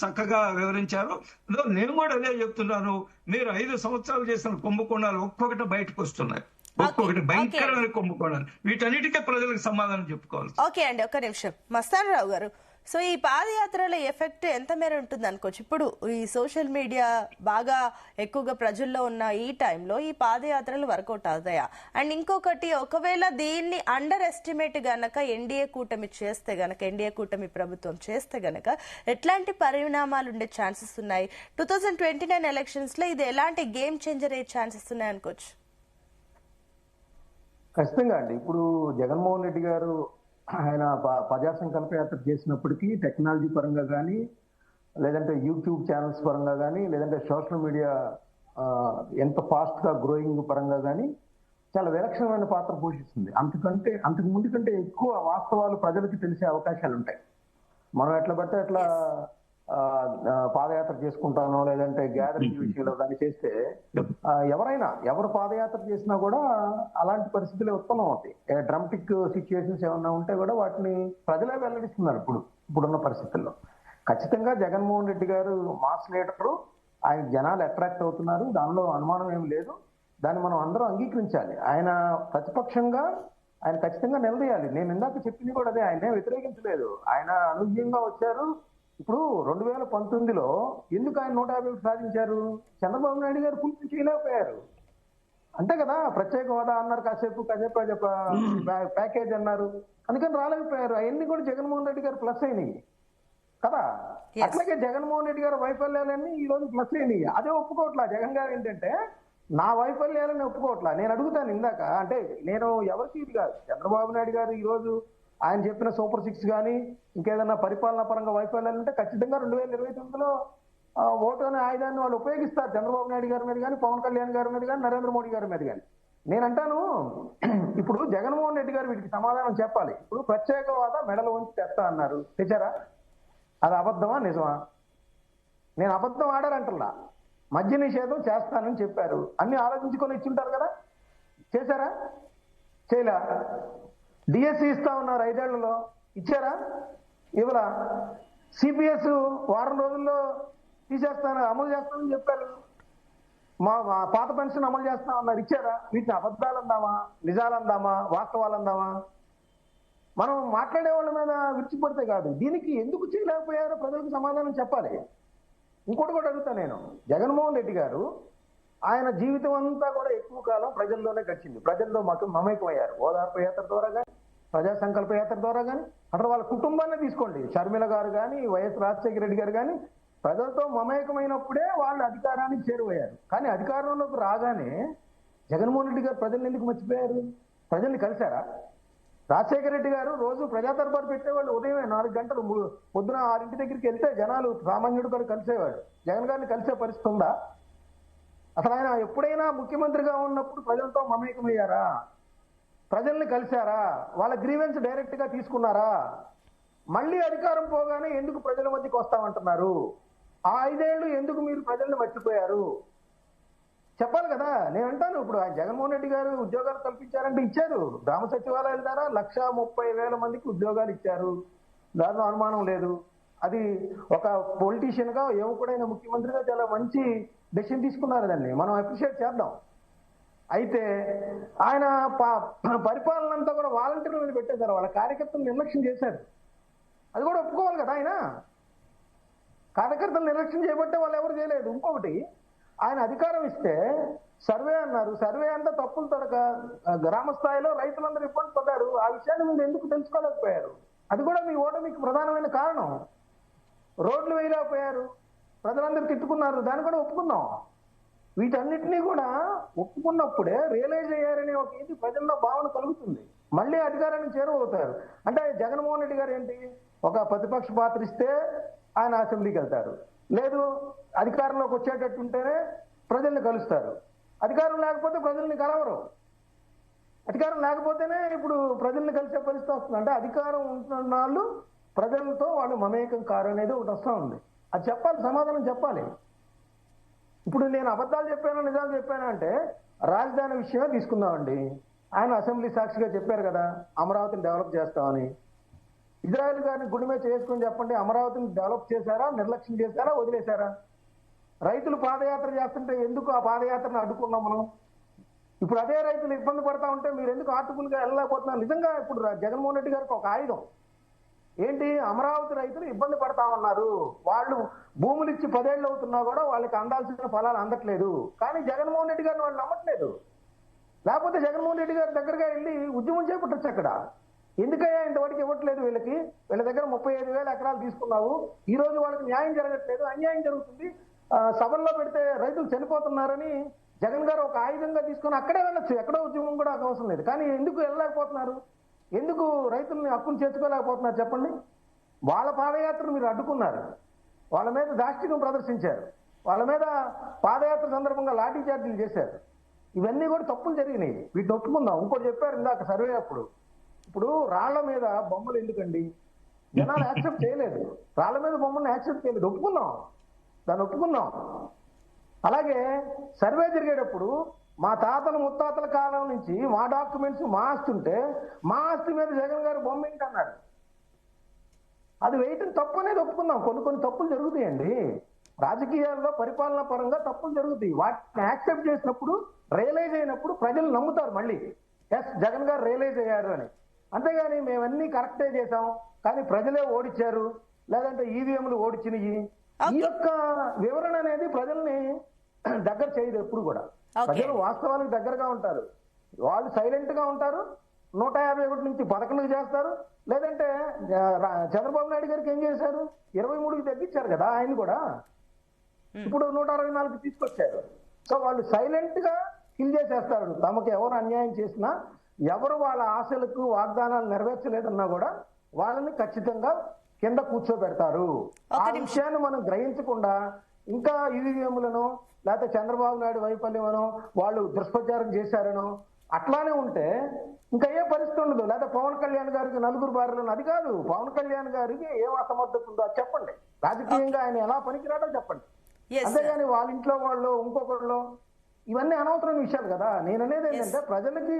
చక్కగా వివరించారు. నేను కూడా అదే చెప్తున్నాను, మీరు 5 సంవత్సరాలు చేసిన కుంభకోణాలు ఒక్కొక్కటి బయటకు వస్తున్నాయి, ఒక్కొక్కటి భయంకరమైన కుంభకోణాలు. వీటన్నిటికీ ప్రజలకు సమాధానం చెప్పుకోవాలి. ఓకే అండి, ఒక్క నిమిషం. మస్తాన్ రావు గారు, సో ఈ పాదయాత్రల ఎఫెక్ట్ ఎంత మేర ఉంటుంది అనుకోవచ్చు? ఇప్పుడు ఈ సోషల్ మీడియా బాగా ఎక్కువగా ప్రజల్లో ఉన్న ఈ టైంలో ఈ పాదయాత్రలు వర్కౌట్ అవుతాయా? అండ్ ఇంకొకటి, ఒకవేళ దీన్ని అండర్ ఎస్టిమేట్ గనక ఎన్డీఏ కూటమి చేస్తే గనక, ఎన్డీఏ కూటమి ప్రభుత్వం చేస్తే గనక ఎట్లాంటి పరిణామాలు ఉండే ఛాన్సెస్ ఉన్నాయి? 2029 ఎలక్షన్స్ లో ఇది ఎలాంటి గేమ్ చేంజర్ అయ్యే ఛాన్సెస్ ఉన్నాయి అనుకోవచ్చు? ఖచ్చితంగా అండి. ఇప్పుడు జగన్మోహన్ రెడ్డి గారు ఆయన ప్రజా సంకల్ప యాత్ర చేసినప్పటికీ టెక్నాలజీ పరంగా కానీ, లేదంటే యూట్యూబ్ ఛానల్స్ పరంగా కానీ, లేదంటే సోషల్ మీడియా ఎంత ఫాస్ట్ గా గ్రోయింగ్ పరంగా కానీ చాలా విలక్షణమైన పాత్ర పోషిస్తుంది. అంతకు ముందు కంటే ఎక్కువ వాస్తవాలు ప్రజలకు తెలిసే అవకాశాలు ఉంటాయి. మనం ఎట్లా పడితే అట్లా పాదయాత్ర చేసుకుంటానో, లేదంటే గ్యాదరింగ్ విషయంలో కానీ చేస్తే ఎవరు పాదయాత్ర చేసినా కూడా అలాంటి పరిస్థితులే ఉత్పన్నం అవుతాయి. డ్రామాటిక్ సిచ్యువేషన్స్ ఏమన్నా ఉంటే కూడా వాటిని ప్రజలే వెల్లడిస్తున్నారు ఇప్పుడున్న పరిస్థితుల్లో. ఖచ్చితంగా జగన్మోహన్ రెడ్డి గారు మాస్ లీడరు, ఆయన జనాలు అట్రాక్ట్ అవుతున్నారు, దానిలో అనుమానం ఏమి లేదు. దాన్ని మనం అందరం అంగీకరించాలి. ఆయన ప్రతిపక్షంగా ఆయన ఖచ్చితంగా నిలదీయాలి. నేను ఇందాక చెప్పింది కూడా అదే, ఆయనే వ్యతిరేకించలేదు, ఆయన అనూహ్యంగా వచ్చారు. ఇప్పుడు 2019లో ఎందుకు ఆయన 150 సాధించారు? చంద్రబాబు నాయుడు గారు పూర్తి చేయలేకపోయారు అంతే కదా. ప్రత్యేక హోదా అన్నారు, కాసేపు ప్యాకేజ్ అన్నారు, అందుకని రాలేకపోయారు. అవన్నీ కూడా జగన్మోహన్ రెడ్డి గారు ప్లస్ అయినాయి కదా. అట్లాగే జగన్మోహన్ రెడ్డి గారు వైఫల్యాలన్నీ ఈ రోజు ప్లస్ అయినాయి. అదే ఒప్పుకోవట్లా జగన్ గారు. ఏంటంటే నా వైఫల్యాలని ఒప్పుకోవట్లా. నేను అడుగుతాను ఇందాక, అంటే నేను ఎవరికి ఇది కాదు, చంద్రబాబు నాయుడు గారు ఈ రోజు ఆయన చెప్పిన సూపర్ 6 కానీ ఇంకేదన్నా పరిపాలనా పరంగా వైఫల్యాలు ఉంటే ఖచ్చితంగా 2029లో ఓటు అనే ఆయుధాన్ని వాళ్ళు ఉపయోగిస్తారు, చంద్రబాబు నాయుడు గారి మీద కానీ, పవన్ కళ్యాణ్ గారి మీద కానీ, నరేంద్ర మోడీ గారి మీద కానీ. నేనంటాను, ఇప్పుడు జగన్మోహన్ రెడ్డి గారు వీటికి సమాధానం చెప్పాలి. ఇప్పుడు ప్రత్యేక హోదా మెడలు ఉంచి తెస్తా అన్నారు, తెచ్చారా? అది అబద్ధమా నిజమా? నేను అబద్ధం ఆడారంటల్లా. మద్య నిషేధం చేస్తానని చెప్పారు. అన్ని ఆలోచించుకొని ఇచ్చుంటారు కదా, చేశారా? చేయలా. డిఎస్సి ఇస్తా ఉన్నారు 5 ఏళ్లలో, ఇచ్చారా? ఇవ్వలా. సిపిఎస్ వారం రోజుల్లో తీసేస్తాను, అమలు చేస్తానని చెప్పారు. మా పాత పెన్షన్ అమలు చేస్తా ఉన్నారు, ఇచ్చారా? వీటిని అబద్ధాలు అందామా, నిజాలు అందామా, వాస్తవాలు అందామా? మనం మాట్లాడే వాళ్ళ మీద విడిచిపడితే కాదు. దీనికి ఎందుకు చేయలేకపోయారో ప్రజలకు సమాధానం చెప్పాలి. ఇంకోటి కూడా అడుగుతా నేను, జగన్మోహన్ రెడ్డి గారు ఆయన జీవితం అంతా కూడా ఎక్కువ కాలం ప్రజల్లోనే గడిచింది. ప్రజల్లో మమేకమయ్యారు. ఓదార్పు యాత్ర ద్వారా కానీ, ప్రజా సంకల్ప యాత్ర ద్వారా కానీ, అక్కడ వాళ్ళ కుటుంబాన్ని తీసుకోండి, షర్మిల గారు కానీ, వైఎస్ రాజశేఖర రెడ్డి గారు కానీ, ప్రజలతో మమేకమైనప్పుడే వాళ్ళు అధికారానికి చేరువయ్యారు. కానీ అధికారంలోకి రాగానే జగన్మోహన్ రెడ్డి గారు ప్రజల్ని ఎందుకు మర్చిపోయారు? ప్రజల్ని కలిశారా? రాజశేఖర రెడ్డి గారు రోజు ప్రజా దర్బారు పెట్టేవాళ్ళు. ఉదయం 4 గంటలు పొద్దున 6 దగ్గరికి వెళ్తే జనాలు సామాన్యుడు కూడా కలిసేవాడు. జగన్ గారిని కలిసే పరిస్థితి ఉందా? అసలు ఆయన ఎప్పుడైనా ముఖ్యమంత్రిగా ఉన్నప్పుడు ప్రజలతో మమేకమయ్యారా? ప్రజల్ని కలిశారా? వాళ్ళ గ్రీవెన్స్ డైరెక్ట్ గా తీసుకున్నారా? మళ్ళీ అధికారం పోగానే ఎందుకు ప్రజల మధ్యకి వస్తామంటున్నారు? ఆ 5 ఏళ్లు ఎందుకు మీరు ప్రజల్ని మర్చిపోయారు? చెప్పాలి కదా. నేను అంటాను, ఇప్పుడు జగన్మోహన్ రెడ్డి గారు ఉద్యోగాలు కల్పించారంటే ఇచ్చారు. గ్రామ సచివాలయాల ద్వారా 1,30,000 మందికి ఉద్యోగాలు ఇచ్చారు. దానిలో అనుమానం లేదు. అది ఒక పొలిటీషియన్ గా, యువకుడైన ముఖ్యమంత్రిగా చాలా మంచి డెసిషన్ తీసుకున్నారు. దాన్ని మనం అప్రిషియేట్ చేద్దాం. అయితే ఆయన పరిపాలన అంతా కూడా వాలంటీర్ల మీద పెట్టేశారు. వాళ్ళ కార్యకర్తలు నిర్లక్ష్యం చేశారు. అది కూడా ఒప్పుకోవాలి కదా. ఆయన కార్యకర్తలు నిర్లక్ష్యం చేయబట్టే వాళ్ళు ఎవరు చేయలేదు. ఇంకొకటి, ఆయన అధికారం ఇస్తే సర్వే అన్నారు. సర్వే అంతా తప్పులు తడక గ్రామ స్థాయిలో రైతులందరూ ఇబ్బంది పడ్డారు. ఆ విషయాన్ని మీరు ఎందుకు తెలుసుకోలేకపోయారు? అది కూడా మీ ఓటమికి ప్రధానమైన కారణం. రోడ్లు వేయలేకపోయారు, ప్రజలందరూ తిట్టుకున్నారు, దాన్ని కూడా ఒప్పుకుందాం. వీటన్నిటినీ కూడా ఒప్పుకున్నప్పుడే రియలైజ్ అయ్యారనే ఒక ఇది ప్రజల్లో భావన కలుగుతుంది. మళ్ళీ అధికారానికి చేరువవుతారు. అంటే జగన్మోహన్ రెడ్డి గారు ఏంటి, ఒక ప్రతిపక్ష పాత్ర ఇస్తే ఆయన అసెంబ్లీకి వెళ్తారు, లేదు అధికారంలోకి వచ్చేటట్టుంటేనే ప్రజల్ని కలుస్తారు. అధికారం లేకపోతే ప్రజల్ని కలవరు. అధికారం లేకపోతేనే ఇప్పుడు ప్రజల్ని కలిసే పరిస్థితి వస్తుంది. అంటే అధికారం ఉంటున్న వాళ్ళు ప్రజలతో వాళ్ళు మమేకం కారు అనేది ఒకటి వస్తూ ఉంది. అది చెప్పాలి, సమాధానం చెప్పాలి. ఇప్పుడు నేను అబద్ధాలు చెప్పాను, నిజాలు చెప్పాను అంటే రాజధాని విషయమే తీసుకుందామండి. ఆయన అసెంబ్లీ సాక్షిగా చెప్పారు కదా, అమరావతిని డెవలప్ చేస్తామని. ఇజ్రాయెల్ గారిని గుండె మీద చేసుకుని చెప్పండి, అమరావతిని డెవలప్ చేశారా, నిర్లక్ష్యం చేశారా, వదిలేశారా? రైతులు పాదయాత్ర చేస్తుంటే ఎందుకు ఆ పాదయాత్రను అడ్డుకున్నాం మనం? ఇప్పుడు అదే రైతులు ఇబ్బంది పడతా ఉంటే మీరు ఎందుకు ఆర్టికల్ గా వెళ్ళలేకపోతున్నారు? నిజంగా ఇప్పుడు జగన్మోహన్ రెడ్డి గారికి ఒక ఆయుధం ఏంటి, అమరావతి రైతులు ఇబ్బంది పడతా ఉన్నారు, వాళ్ళు భూములు ఇచ్చి 10 ఏళ్ళు అవుతున్నా కూడా వాళ్ళకి అందాల్సిన ఫలాలు అందట్లేదు. కానీ జగన్మోహన్ రెడ్డి గారిని వాళ్ళు నమ్మట్లేదు. లేకపోతే జగన్మోహన్ రెడ్డి గారి దగ్గరగా వెళ్ళి ఉద్యమం చేపట్టచ్చు. అక్కడ ఎందుకయ్యా ఇంతవరకు ఇవ్వట్లేదు వీళ్ళకి? వీళ్ళ దగ్గర 35,000 ఎకరాలు తీసుకున్నావు, ఈ రోజు వాళ్ళకి న్యాయం జరగట్లేదు, అన్యాయం జరుగుతుంది, సభల్లో పెడితే రైతులు చనిపోతున్నారని జగన్ గారు ఒక ఆయుధంగా తీసుకొని అక్కడే వెళ్ళొచ్చు. ఎక్కడో ఉద్యమం కూడా అవసరం లేదు. కానీ ఎందుకు వెళ్ళలేకపోతున్నారు? ఎందుకు రైతుల్ని హక్కును చేర్చుకోలేకపోతున్నారు చెప్పండి? వాళ్ళ పాదయాత్రను మీరు అడ్డుకున్నారు, వాళ్ళ మీద దాష్టికం ప్రదర్శించారు, వాళ్ళ మీద పాదయాత్ర సందర్భంగా లాఠీ చార్జీలు చేశారు. ఇవన్నీ కూడా తప్పులు జరిగినాయి. వీటిని ఒప్పుకుందాం. ఇంకోటి చెప్పారు ఇందాక సర్వే అప్పుడు, ఇప్పుడు రాళ్ల మీద బొమ్మలు ఎందుకండి? జనాలు యాక్సెప్ట్ చేయలేదు. రాళ్ల మీద బొమ్మలను యాక్సెప్ట్ చేయలేదు. ఒప్పుకుందాం, దాన్ని ఒప్పుకుందాం. అలాగే సర్వే జరిగేటప్పుడు మా తాతలు ముత్తాతల కాలం నుంచి మా డాక్యుమెంట్స్ మా ఆస్తి ఉంటే మా ఆస్తి మీద జగన్ గారు బొమ్మ ఏంటన్నారు. అది వేయటం తప్పు అనేది ఒప్పుకుందాం. కొన్ని తప్పులు జరుగుతాయండి రాజకీయాల్లో, పరిపాలన పరంగా తప్పులు జరుగుతాయి. వాటిని యాక్సెప్ట్ చేసినప్పుడు, రియలైజ్ అయినప్పుడు ప్రజలు నమ్ముతారు మళ్ళీ, ఎస్ జగన్ గారు రియలైజ్ అయ్యారు అని. అంతేగాని మేమన్నీ కరెక్టే చేశాం కానీ ప్రజలే ఓడించారు, లేదంటే ఈవీఎంలు ఓడించినవి, ఈ యొక్క వివరణ అనేది ప్రజల్ని దగ్గర చేయదు ఎప్పుడు కూడా. ప్రజలు వాస్తవానికి దగ్గరగా ఉంటారు. వాళ్ళు సైలెంట్ గా ఉంటారు. 151 నుంచి 11కి చేస్తారు. లేదంటే చంద్రబాబు నాయుడు గారికి ఏం చేశారు, 23కి తగ్గించారు కదా ఆయన కూడా, ఇప్పుడు 164కి తీసుకొచ్చారు. సో వాళ్ళు సైలెంట్ గా కిల్ చేసేస్తారు. తమకు ఎవరు అన్యాయం చేసినా, ఎవరు వాళ్ళ ఆశలకు వాగ్దానాలు నెరవేర్చలేదన్నా కూడా వాళ్ళని ఖచ్చితంగా కింద కూర్చోబెడతారు. ఆ విషయాన్ని మనం గ్రహించకుండా ఇంకా ఈవీఎంలను లేకపోతే చంద్రబాబు నాయుడు వైఫల్యమనో, వాళ్ళు దుష్ప్రచారం చేశారనో, అట్లానే ఉంటే ఇంకా ఏ పరిస్థితి ఉండదు. లేదా పవన్ కళ్యాణ్ గారికి నలుగురు భార్యలు, అది కాదు, పవన్ కళ్యాణ్ గారికి ఏం అసమర్థత ఉందో అది చెప్పండి. రాజకీయంగా ఆయన ఎలా పనికిరాడో చెప్పండి. Yes, sir. అంతేగాని వాళ్ళ ఇంట్లో వాళ్ళు ఇంకొకళ్ళు ఇవన్నీ అనవసరమైన విషయాలు కదా. నేను అనేది ఏంటంటే ప్రజలకి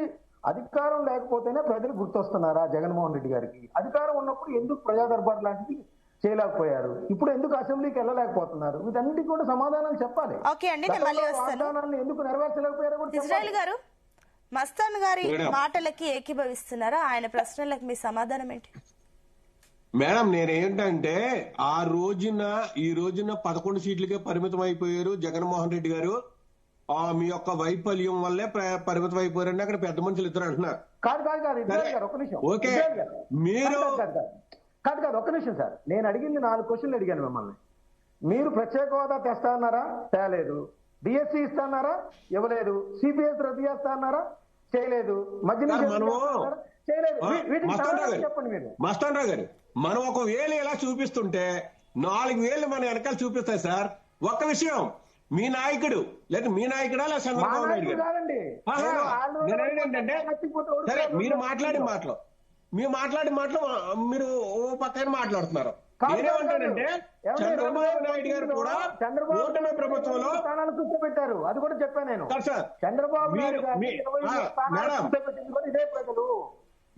అధికారం లేకపోతేనే ప్రజలు గుర్తొస్తున్నారా జగన్మోహన్ రెడ్డి గారికి? అధికారం ఉన్నప్పుడు ఎందుకు ప్రజా దర్బార్ లాంటిది చేయలేకపోయారు? ఇప్పుడు ఎందుకు అసెంబ్లీకి వెళ్ళలేకపోతున్నారు? వీటన్నిటికీ కూడా సమాధానాలు చెప్పాలి. ఓకే అండి, నేను మళ్ళీ వస్తాను. వాగ్దానాన్ని ఎందుకు నెరవేర్చలేకపోయారో కూడా చెప్పాలి. ఇజ్రాయెల్ గారు, మస్తాన్ గారి మాటలకి ఏకీభవిస్తున్నారా? ఆయన ప్రశ్నలకు మీ సమాధానం ఏంటి? మేడం నేనేంటంటే ఈ రోజున 11 సీట్లకే పరిమితం అయిపోయారు జగన్మోహన్ రెడ్డి గారు. మీ యొక్క వైఫల్యం వల్లే పరిమితం అయిపోయారని అక్కడ పెద్ద మనుషులు ఇద్దరు అంటున్నారు. కాదు ఇజ్రాయెల్ గారు, ఒక్క నిమిషం. ఓకే, ఇజ్రాయెల్ గారు, మీరు కాదు ఒక్క నిమిషం సార్. నేను అడిగింది 4 క్వశ్చన్లు అడిగాను మిమ్మల్ని. మీరు ప్రత్యేక హోదా తెస్తా అన్నారా? తేలేదు. డిఎస్సీ ఇస్తా అన్నారా? ఇవ్వలేదు. సిపిఎస్ రద్దు చేస్తా అన్నారా? చేయలేదు. మధ్య చేయలేదు. వీటికి సమాధానం చెప్పండి మీరు. మస్తాన్ గారు, మనం ఒక వేలు ఇలా చూపిస్తుంటే 4 వేలు మన వెనకాల చూపిస్తాయి సార్. ఒక్క విషయం, మీ నాయకుడు లేదా మీ నాయకుడా లేదా చంద్రబాబు నాయుడు గారు? కాదండి, నేనేంటంటే సరే, మీరు మాట్లాడి మాటలు మీరు ఓ పక్కన మాట్లాడుతున్నారు. నేనేమంటానంటే చంద్రబాబు నాయుడు గారు కూడా కూటమి ప్రభుత్వంలో స్థానాలు కూర్చోబెట్టారు. అది కూడా చెప్పాను నేను. సార్ చంద్రబాబు నాయుడు గారు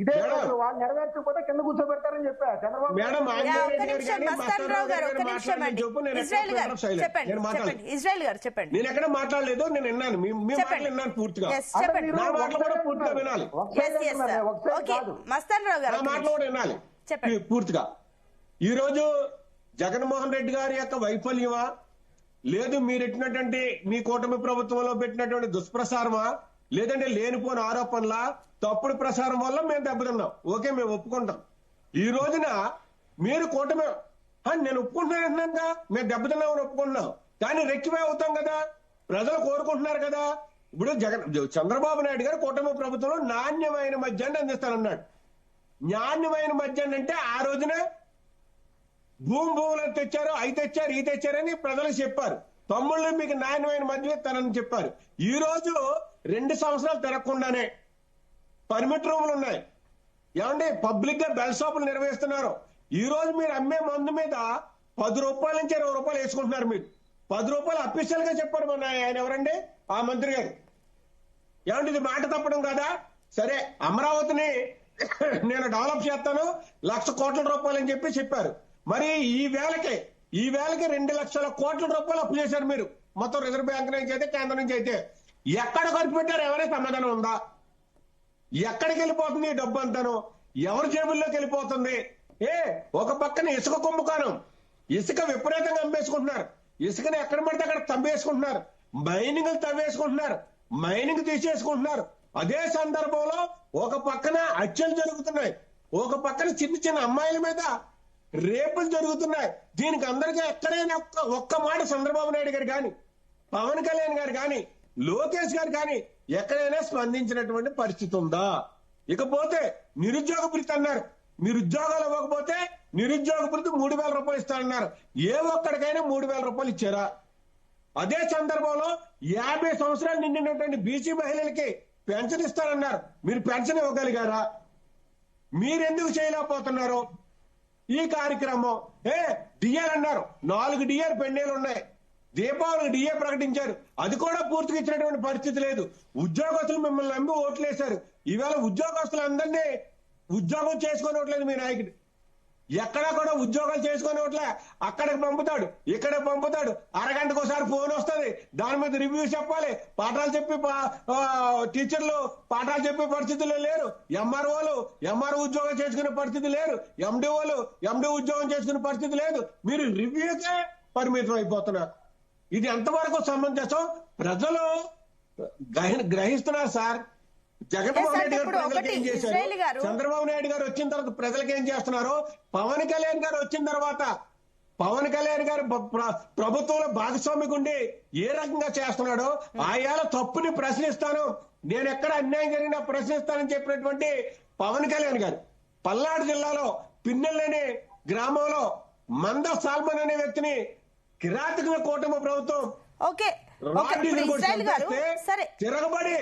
ఇదే ప్రజలు వాళ్ళు నెరవేర్చకపోతే కింద కూర్చోబెడతారని చెప్పా. చంద్రబాబు మేడం ఒక్క నిమిషం మస్తాన్ రావు గారు, ఒక్క నిమిషం అండి. ఇజ్రాయెల్ గారు చెప్పండి. ఇజ్రాయెల్ గారు చెప్పండి. నేను ఎక్కడ మాట్లాడలేదు, నేను విన్నాను. మీ మాటలు విన్నాను పూర్తిగా. చెప్పండి. నా మాటలు కూడా పూర్తిగా వినాలి. మస్తాన్ రావు గారు నా మాటలు కూడా వినాలి పూర్తిగా. ఈ రోజు జగన్మోహన్ రెడ్డి గారి యొక్క వైఫల్యమా, లేదు మీరెట్టినటువంటి మీ కూటమి ప్రభుత్వంలో పెట్టినటువంటి దుష్ప్రసారమా, లేదంటే లేనిపోని ఆరోపణలా, తప్పుడు ప్రసారం వల్ల మేము దెబ్బతిన్నాం. ఓకే, మేము ఒప్పుకుంటాం. ఈ రోజున మీరు కూటమి నేను ఒప్పుకుంటున్నాను, మేము దెబ్బతిన్నామని ఒప్పుకుంటున్నాం. కానీ రెక్టిఫై అవుతాం కదా, ప్రజలు కోరుకుంటున్నారు కదా. ఇప్పుడు చంద్రబాబు నాయుడు గారు కూటమి ప్రభుత్వంలో నాణ్యమైన మద్యాన్ని అందిస్తానన్నాడు. నాణ్యమైన మద్యాన్ని అంటే ఆ రోజున భూములు తెచ్చారు, అవి తెచ్చారు, ఈ తెచ్చారని ప్రజలకు చెప్పారు. తమ్ముళ్ళు మీకు నాణ్యమైన మద్యం ఇస్తానని చెప్పారు. ఈ రోజు 2 సంవత్సరాలు తిరగకుండానే పర్మిట్ రూములు ఉన్నాయి. ఏమంటే పబ్లిక్ గా బెల్ షాపులు నిర్వహిస్తున్నారు. ఈ రోజు మీరు అమ్మే మందు మీద 10 రూపాయల నుంచి 20 రూపాయలు వేసుకుంటున్నారు. మీరు 10 రూపాయలు అఫీషియల్ గా చెప్పారు మన ఆయన ఎవరండి, ఆ మంత్రి గారు. ఏమంటే ఇది మాట తప్పడం కదా. సరే, అమరావతిని నేను డెవలప్ చేస్తాను 1,00,000 కోట్ల రూపాయలు అని చెప్పారు. మరి ఈ వేళకి 2 లక్షల కోట్ల రూపాయలు అప్పు చేశారు మీరు, మొత్తం రిజర్వ్ బ్యాంక్ నుంచి అయితే కేంద్రం నుంచి అయితే. ఎక్కడ ఖర్చు పెట్టారు? ఎవరైనా సమాధానం ఉందా? ఎక్కడికి వెళ్ళిపోతుంది ఈ డబ్బు అంతాను? ఎవరి జేబుల్లోకి వెళ్ళిపోతుంది? ఒక పక్కన ఇసుక కుంభకోణం, ఇసుక విపరీతంగా అమ్మేసుకుంటున్నారు. ఇసుకని ఎక్కడ పడితే అక్కడ తవ్వేసుకుంటున్నారు. Mining తవ్వేసుకుంటున్నారు, mining తీసేసుకుంటున్నారు. అదే సందర్భంలో ఒక పక్కన హత్యలు జరుగుతున్నాయి, ఒక పక్కన చిన్న అమ్మాయిల మీద రేపులు జరుగుతున్నాయి. దీనికి అందరికీ ఎక్కడైనా ఒక్క మాట చంద్రబాబు నాయుడు గారు కానీ, పవన్ కళ్యాణ్ గారు కానీ, లోకేష్ గారు కానీ ఎక్కడైనా స్పందించినటువంటి పరిస్థితి ఉందా? ఇకపోతే నిరుద్యోగ భృతి అన్నారు. మీరు ఉద్యోగాలు ఇవ్వకపోతే నిరుద్యోగ భృతి 3,000 రూపాయలు ఇస్తారన్నారు. ఏ ఒక్కడికైనా 3,000 రూపాయలు ఇచ్చారా? అదే సందర్భంలో 50 సంవత్సరాలు నిండినటువంటి బీసీ మహిళలకి పెన్షన్ ఇస్తారన్నారు. మీరు పెన్షన్ ఇవ్వగలిగారా? మీరెందుకు చేయలేకపోతున్నారు ఈ కార్యక్రమం? డిఆర్ అన్నారు, 4 డిఆర్ పెండేలు ఉన్నాయి. దీపావళికి డిఏ ప్రకటించారు, అది కూడా పూర్తిగా ఇచ్చినటువంటి పరిస్థితి లేదు. ఉద్యోగస్తులు మిమ్మల్ని నమ్మి ఓట్లేశారు. ఈవేళ ఉద్యోగస్తులందరినీ ఉద్యోగం చేసుకోనివ్వట్లేదు మీ నాయకుడు. ఎక్కడా కూడా ఉద్యోగాలు చేసుకోనివ్వట్లే. అక్కడికి పంపుతాడు, ఇక్కడ పంపుతాడు. అరగంటకు ఒకసారి ఫోన్ వస్తుంది, దాని మీద రివ్యూ చెప్పాలి. పాఠాలు చెప్పి టీచర్లు పాఠాలు చెప్పే పరిస్థితుల్లో లేరు. ఎంఆర్ఓ ఉద్యోగం చేసుకునే పరిస్థితి లేరు. ఎండి ఉద్యోగం చేసుకునే పరిస్థితి లేదు. మీరు రివ్యూకే పరిమితం అయిపోతున్నారు. ఇది ఎంతవరకు సమంజసం? ప్రజలు గ్రహిస్తున్నారు సార్. జగన్మోహన్ రెడ్డి గారు ప్రజలకు ఏం చేశారు, చంద్రబాబు నాయుడు గారు వచ్చిన తర్వాత ప్రజలకు ఏం చేస్తున్నారు, పవన్ కళ్యాణ్ గారు వచ్చిన తర్వాత పవన్ కళ్యాణ్ గారు ప్రభుత్వంలో భాగస్వామిగా ఉండి ఏ రకంగా చేస్తున్నాడో ఆయాల తప్పుని ప్రశ్నిస్తాను, నేను ఎక్కడ అన్యాయం జరిగినా ప్రశ్నిస్తానని చెప్పినటువంటి పవన్ కళ్యాణ్ గారు పల్నాడు జిల్లాలో పిన్నెల్లేని గ్రామంలో మంద సాల్మన్ అనే వ్యక్తిని కిరాతకంగా కూటమి ప్రభుత్వం తిరగబడి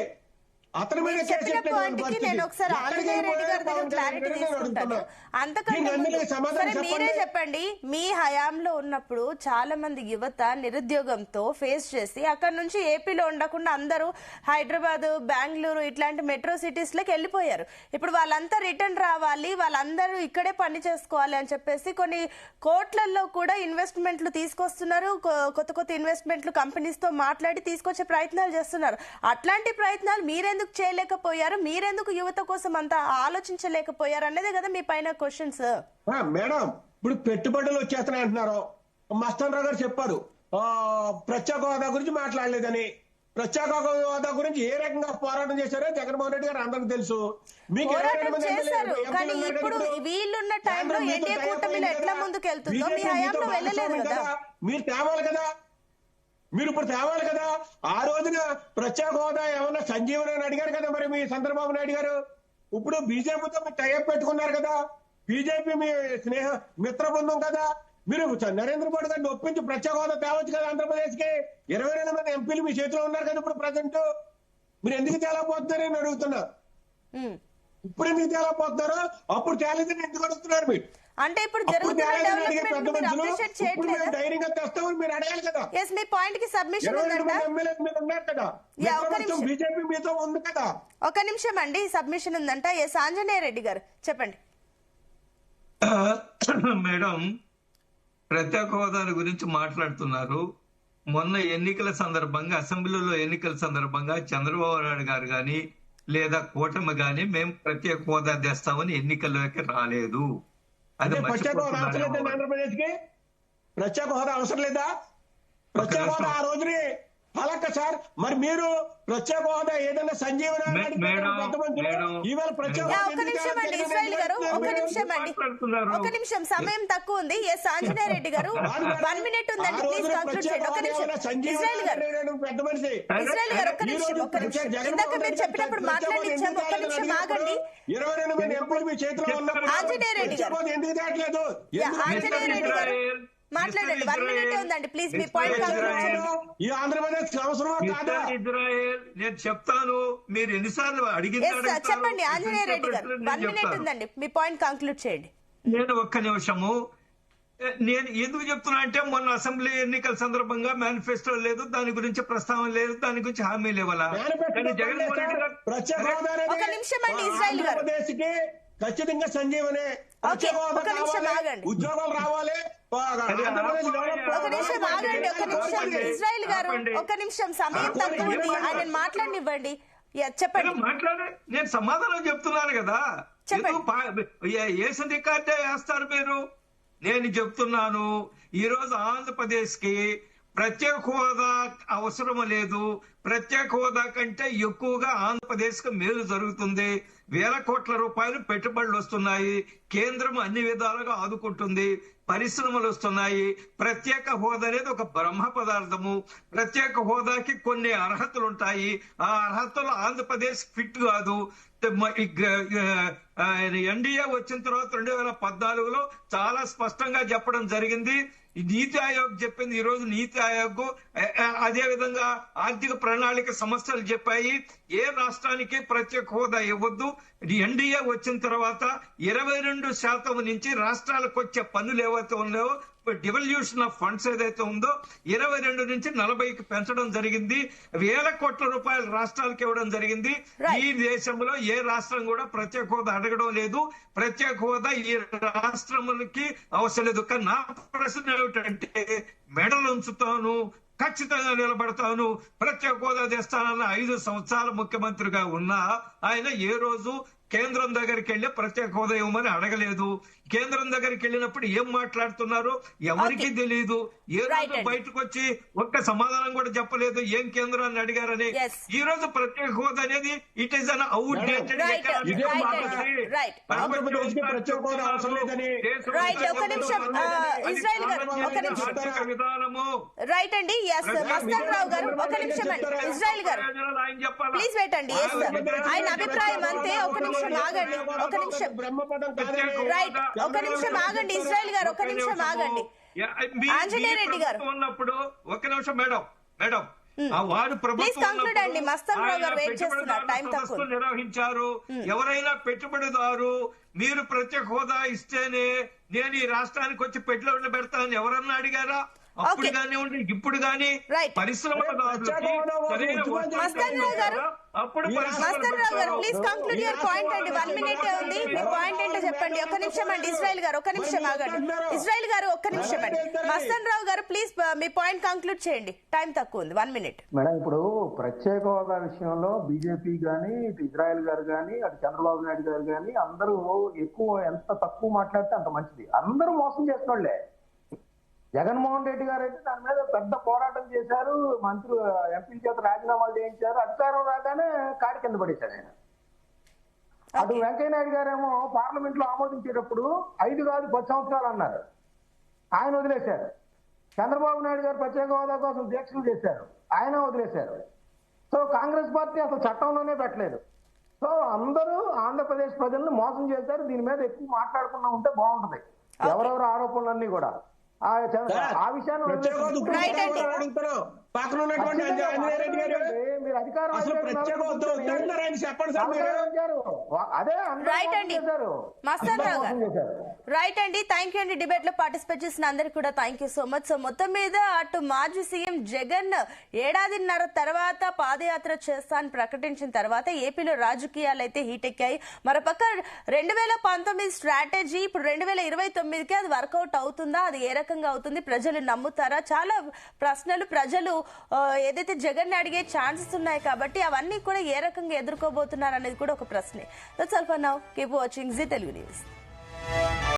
అతని మీద మీరు కేసు చెప్పిన ఎట్లా పాయింట్ కి పరిస్థితి? నేను ఒకసారి ఎక్కడికి ఆంజనేయ రెడ్డి గారి దగ్గర పవన్ కళ్యాణ్ క్లారిటీ గారిని నేను తీసుకుంటాను. అడుగుతున్నా. అంతకంటే దీనికి ముందు అందరికీ సమాధానం సరే మీరే చెప్పండి. చెప్పండి, మీ హయాంలో ఉన్నప్పుడు చాలా మంది యువత నిరుద్యోగంతో ఫేస్ చేసి అక్కడ నుంచి ఏపీలో ఉండకుండా అందరూ హైదరాబాద్, బెంగళూరు ఇట్లాంటి మెట్రో సిటీస్ లోకి వెళ్ళిపోయారు. ఇప్పుడు వాళ్ళంతా రిటర్న్ రావాలి, వాళ్ళందరూ ఇక్కడే పని చేసుకోవాలి అని చెప్పేసి కొన్ని కోట్లలో కూడా ఇన్వెస్ట్మెంట్లు తీసుకొస్తున్నారు. కొత్త కొత్త ఇన్వెస్ట్మెంట్లు కంపెనీస్ తో మాట్లాడి తీసుకొచ్చే ప్రయత్నాలు చేస్తున్నారు. అట్లాంటి ప్రయత్నాలు మీరెందుకు చేయలేకపోయారు? మీరెందుకు యువత కోసం అంత ఆలోచించలేకపోయారు అనేదే కదా మీ పైన క్వశ్చన్స్. మేడం, ఇప్పుడు పెట్టుబడులు వచ్చేస్తున్నాయి అంటున్నారు. మస్తాన్ రావు గారు చెప్పారు ప్రత్యేక హోదా గురించి మాట్లాడలేదని. ప్రత్యేక హోదా గురించి ఏ రకంగా పోరాటం చేశారో జగన్మోహన్ రెడ్డి గారు అందరికి తెలుసు. మీకు పోరాటం చేశారు, కానీ ఇప్పుడు వీళ్ళున్న టైంలో ఎన్డీఏ కూటమిలో ఎట్లా ముందుకు వెళ్తుందో మీ హయాంలో వెళ్ళలేదు కదా. మీరు తేవాలి కదా, మీరు ఇప్పుడు తేవాలి కదా. ఆ రోజున ప్రత్యేక హోదా ఏమన్నా సంజీవని అని అడిగారు కదా మరి మీ చంద్రబాబు నాయుడు గారు. ఇప్పుడు బీజేపీతో మీరు టైఅప్ పెట్టుకున్నారు కదా. బీజేపీ మీ మిత్ర బృందం కదా. మీరు నరేంద్ర మోడీ గారిని ఒప్పించి ప్రత్యేక హోదా తేవచ్చు కదా. ఆంధ్రప్రదేశ్ కి 22 మంది ఎంపీలు మీ చేతిలో ఉన్నారు కదా ఇప్పుడు ప్రజెంట్. మీరు ఎందుకు తేలేకపోతున్నారని అడుగుతున్నా. ఇప్పుడు ఎందుకు తేలేకపోతున్నారో అప్పుడు తేలేదని ఎందుకు అడుగుతున్నారు మీరు? అంటే ఇప్పుడు జరుగుతున్న డెవలప్మెంట్ మీరు అప్రిషియేట్ చేయట్లేదు. ధైర్యంగా తెస్తామని మీరు అడగాలి కదా. ఎస్, మీ పాయింట్ కి సబ్మిషన్ ఉందంట. ఎమ్మెల్యేలు మీరు ఉన్నారు కదా, బీజేపీ మీతో ఉంది కదా. ఒక నిమిషం అండి, సబ్మిషన్ ఉందంట. ఎస్, ఆంజనేయ రెడ్డి గారు చెప్పండి. మేడం, ప్రత్యేక హోదా గురించి మాట్లాడుతున్నారు. మొన్న ఎన్నికల సందర్భంగా, అసెంబ్లీలో ఎన్నికల సందర్భంగా చంద్రబాబు నాయుడు గారు గాని లేదా కూటమి గాని మేము ప్రత్యేక హోదా తెస్తామని ఎన్నికల్లోకి రాలేదు. అది ప్రత్యేక హోదా అవసరం లేదా ఆంధ్రప్రదేశ్ కి? ప్రత్యేక హోదా అవసరం లేదా? ప్రత్యేక హోదా ఆ రోజుని ఫలక సార్. మరి మీరు ప్రత్యేక హోదా ఏదైనా సంజీవన ఈవేళ ప్రత్యేక ఒక నిమిషం అండి ఇజ్రాయిల్ గారు, ఒక నిమిషం అండి, ఒక నిమిషం, సమయం తక్కువ ఉంది. ఎస్, ఆంజనేయ రెడ్డి గారు 1 మినిట్ ఉందండి, ప్లీజ్ కంక్లూడ్ చేయండి. ఒక నిమిషం ఇజ్రాయిల్ గారు, పెద్ద మనిషి ఇజ్రాయిల్ గారు ఒక్క నిమిషం, ఒక్క నిమిషం. ఇందాక మీరు చెప్పినప్పుడు మాట్లాడించాము, ఒక్క నిమిషం ఆగండి. 22 మంది ఎంపీలు మీ చేతిలో ఉన్నప్పుడు ఆంజనేయ రెడ్డి గారు, ఎందుకు తేట్లేదు? ఆంజనేయ రెడ్డి గారు మాట్లాడండి. 1 మినిట్ ఉందండి, ప్లీజ్ మీ పాయింట్ కంక్లూడ్ చేయండి. ఈ ఆంధ్రప్రదేశ్ అవసరం కాదా? ఇజ్రాయెల్ నేను చెప్తాను, మీరు ఎన్నిసార్లు అడిగింది చెప్పండి. ఆంజనేయ రెడ్డి గారు 1 మినిట్ ఉందండి, మీ పాయింట్ కంక్లూడ్ చేయండి. నేను ఒక్క నిమిషము. నేను ఎందుకు చెప్తున్నా అంటే మొన్న అసెంబ్లీ ఎన్నికల సందర్భంగా మేనిఫెస్టో లేదు, దాని గురించి ప్రస్తావన లేదు, దాని గురించి హామీ లేవాలా. కానీ జగన్మోహన్ రెడ్డి గారు ఒక నిమిషం అండి ఇజ్రాయిల్ గారు, ఖచ్చితంగా సంజీవనే ఒక నిమిషం ఆగండి, ఉద్యోగాలు రావాలి. ఒక నిమిషం ఆగండి, ఒక నిమిషం ఇజ్రాయిల్ గారు, ఒక నిమిషం, సమయం తక్కువ ఉంది, ఆయన మాట్లాడనివ్వండి. చెప్పండి. మాట్లాడే నేను సమాధానం చెప్తున్నాను కదా. ఏ రికార్డే వేస్తారు మీరు? నేను చెప్తున్నాను, ఈ రోజు ఆంధ్రప్రదేశ్ కి ప్రత్యేక హోదా అవసరం లేదు. ప్రత్యేక హోదా కంటే ఎక్కువగా ఆంధ్రప్రదేశ్ కు మేలు జరుగుతుంది. 1000 కోట్ల రూపాయలు పెట్టుబడులు వస్తున్నాయి. కేంద్రం అన్ని విధాలుగా ఆదుకుంటుంది. పరిశ్రమలు వస్తున్నాయి. ప్రత్యేక హోదా అనేది ఒక బ్రహ్మ పదార్థము. ప్రత్యేక హోదాకి కొన్ని అర్హతలు ఉంటాయి. ఆ అర్హతలు ఆంధ్రప్రదేశ్ ఫిట్ కాదు. ఎన్డీఏ వచ్చిన తర్వాత 2014లో చాలా స్పష్టంగా చెప్పడం జరిగింది. నీతి ఆయోగ్ చెప్పింది. ఈ రోజు నీతి ఆయోగ్ అదే విధంగా ఆర్థిక ప్రణాళిక సంస్థలు చెప్పాయి, ఏ రాష్ట్రానికి ప్రత్యేక హోదా ఇవ్వద్దు. ఎన్డీఏ వచ్చిన తర్వాత 22% నుంచి రాష్ట్రాలకు వచ్చే పన్నులు ఏవైతే ఉన్నాయో, డివల్యూషన్ ఆఫ్ ఫండ్స్ ఏదైతే ఉందో 22 నుంచి 40కి పెంచడం జరిగింది. 1000 కోట్ల రూపాయలు రాష్ట్రాలకు ఇవ్వడం జరిగింది. ఈ దేశంలో ఏ రాష్ట్రం కూడా ప్రత్యేక హోదా అడగడం లేదు. ప్రత్యేక హోదా ఈ రాష్ట్రములకి అవసరం లేదు. కానీ నా ప్రశ్న ఏమిటంటే, మెడలు ఉంచుతాను, ఖచ్చితంగా నిలబడతాను, ప్రత్యేక హోదా తెస్తానన్న 5 సంవత్సరాల ముఖ్యమంత్రిగా ఉన్నా ఆయన ఏ రోజు కేంద్రం దగ్గరికి వెళ్ళి ప్రత్యేక హోదా ఇవ్వమని అడగలేదు. కేంద్రం దగ్గరికి వెళ్ళినప్పుడు ఏం మాట్లాడుతున్నారో ఎవరికి తెలియదు. ఏ రోజు బయటకు వచ్చి ఒక్క సమాధానం కూడా చెప్పలేదు ఏం కేంద్రాన్ని అడిగారని. ఈ రోజు ప్రత్యేక హోదా అనేది ఇట్ ఈస్ అన్ అవుట్డేటెడ్ విధానము. రైట్ అండి. మస్తాన్ రావు గారు ఒక నిమిషం అండి. ఇజ్రాయిల్ గారు ప్లీజ్ వెయిట్ అండి. ఆయన అభిప్రాయం అంతే. ఒక నిమిషం ఆగండి, ఒక నిమిషం. రైట్, ఒక నిమిషం ఆగండి ఇజ్రాయిల్ గారు, ఒక నిమిషం ఆగండి. ఆంజనేయ రెడ్డి గారు ఉన్నప్పుడు ఒక నిమిషం మేడం, ఆ వారు ప్రభుత్వం conclude అండి. మస్తాన్ రావు గారు wait చేస్తున్నారు. Time తక్కువ. సదస్సులు నిర్వహించారు. ఎవరైనా పెట్టుబడిదారు మీరు ప్రత్యేక హోదా ఇస్తేనే నేను ఈ రాష్ట్రానికి వచ్చి పెట్టుబడులు పెడతానని ఎవరన్నా అడిగారా? అప్పుడు కానివ్వండి, ఇప్పుడు కానీ Right. పరిశ్రమదారులకి సరైన మస్తాన్ రావు గారు, అప్పుడు మస్తాన్ రావు గారు ప్లీజ్ కంక్లూడ్ యువర్ పాయింట్ అండి. 1 minute ఉంది. మీ పాయింట్ ఏంటో చెప్పండి. ఒక్క నిమిషం అండి. ఇజ్రాయెల్ గారు ఒక్క నిమిషం ఆగండి. ఇజ్రాయెల్ గారు ఒక్క నిమిషం అండి. మస్తాన్ రావు గారు ప్లీజ్ మీ పాయింట్ కంక్లూడ్ చేయండి. టైం తక్కువ ఉంది. 1 minute. మేడం, ఇప్పుడు ప్రత్యేక హోదా విషయంలో బీజేపీ కానీ ఇటు ఇజ్రాయెల్ గారు కానీ అటు చంద్రబాబు నాయుడు గారు కానీ అందరూ ఎంత తక్కువ మాట్లాడితే అంత మంచిది. అందరూ మోసం చేసినోళ్లే. జగన్మోహన్ రెడ్డి గారు అయితే దాని మీద పెద్ద పోరాటం చేశారు. మంత్రులు ఎంపీల చేత రాజీనామాలు చేయించారు. అధికారం రాగానే కాడి కింద పడేశారు ఆయన. అటు వెంకయ్యనాయుడు గారేమో పార్లమెంట్ లో ఆమోదించేటప్పుడు 5 కాదు 10 సంవత్సరాలు అన్నారు. ఆయన వదిలేశారు. చంద్రబాబు నాయుడు గారు ప్రత్యేక హోదా కోసం దీక్షలు చేశారు. ఆయన వదిలేశారు. సో కాంగ్రెస్ పార్టీ అసలు చట్టంలోనే పెట్టలేదు. సో అందరూ ఆంధ్రప్రదేశ్ ప్రజల్ని మోసం చేశారు. దీని మీద ఎక్కువ మాట్లాడకుండా ఉంటే బాగుంటది. ఎవరెవరు ఆరోపణలన్నీ కూడా ఆ విషయాన్ని పక్కన ఉన్నటువంటి ఆంజనేయ రెడ్డి గారు మీరు అధికారం అసలు ప్రత్యేక హోదా వద్దంటున్నారు ఆయన. చెప్పండి సార్ మీరు. అదే రైట్ అండి. మస్తాన్ రావు గారు రైట్ అండి. థ్యాంక్ యూ అండి. డిబేట్ లో పార్టిసిపేట్ చేసిన అందరికి కూడా thank you so much. So మొత్తం మీద అటు మాజీ సీఎం జగన్ 1.5 ఏళ్ల తర్వాత పాదయాత్ర చేస్తానని ప్రకటించిన తర్వాత ఏపీలో రాజకీయాలు అయితే హీట్ ఎక్కాయి. మరోపక్క 2019 స్ట్రాటజీ ఇప్పుడు 2029కి అది వర్కౌట్ అవుతుందా? అది ఏ రకంగా అవుతుంది? ప్రజలు నమ్ముతారా? చాలా ప్రశ్నలు ప్రజలు ఏదైతే జగన్ అడిగే ఛాన్సెస్ ఉన్నాయి కాబట్టి అవన్నీ కూడా ఏ రకంగా ఎదుర్కోబోతున్నారు అనేది కూడా ఒక ప్రశ్నే. That's all for now. Keep watching Zee Telugu news.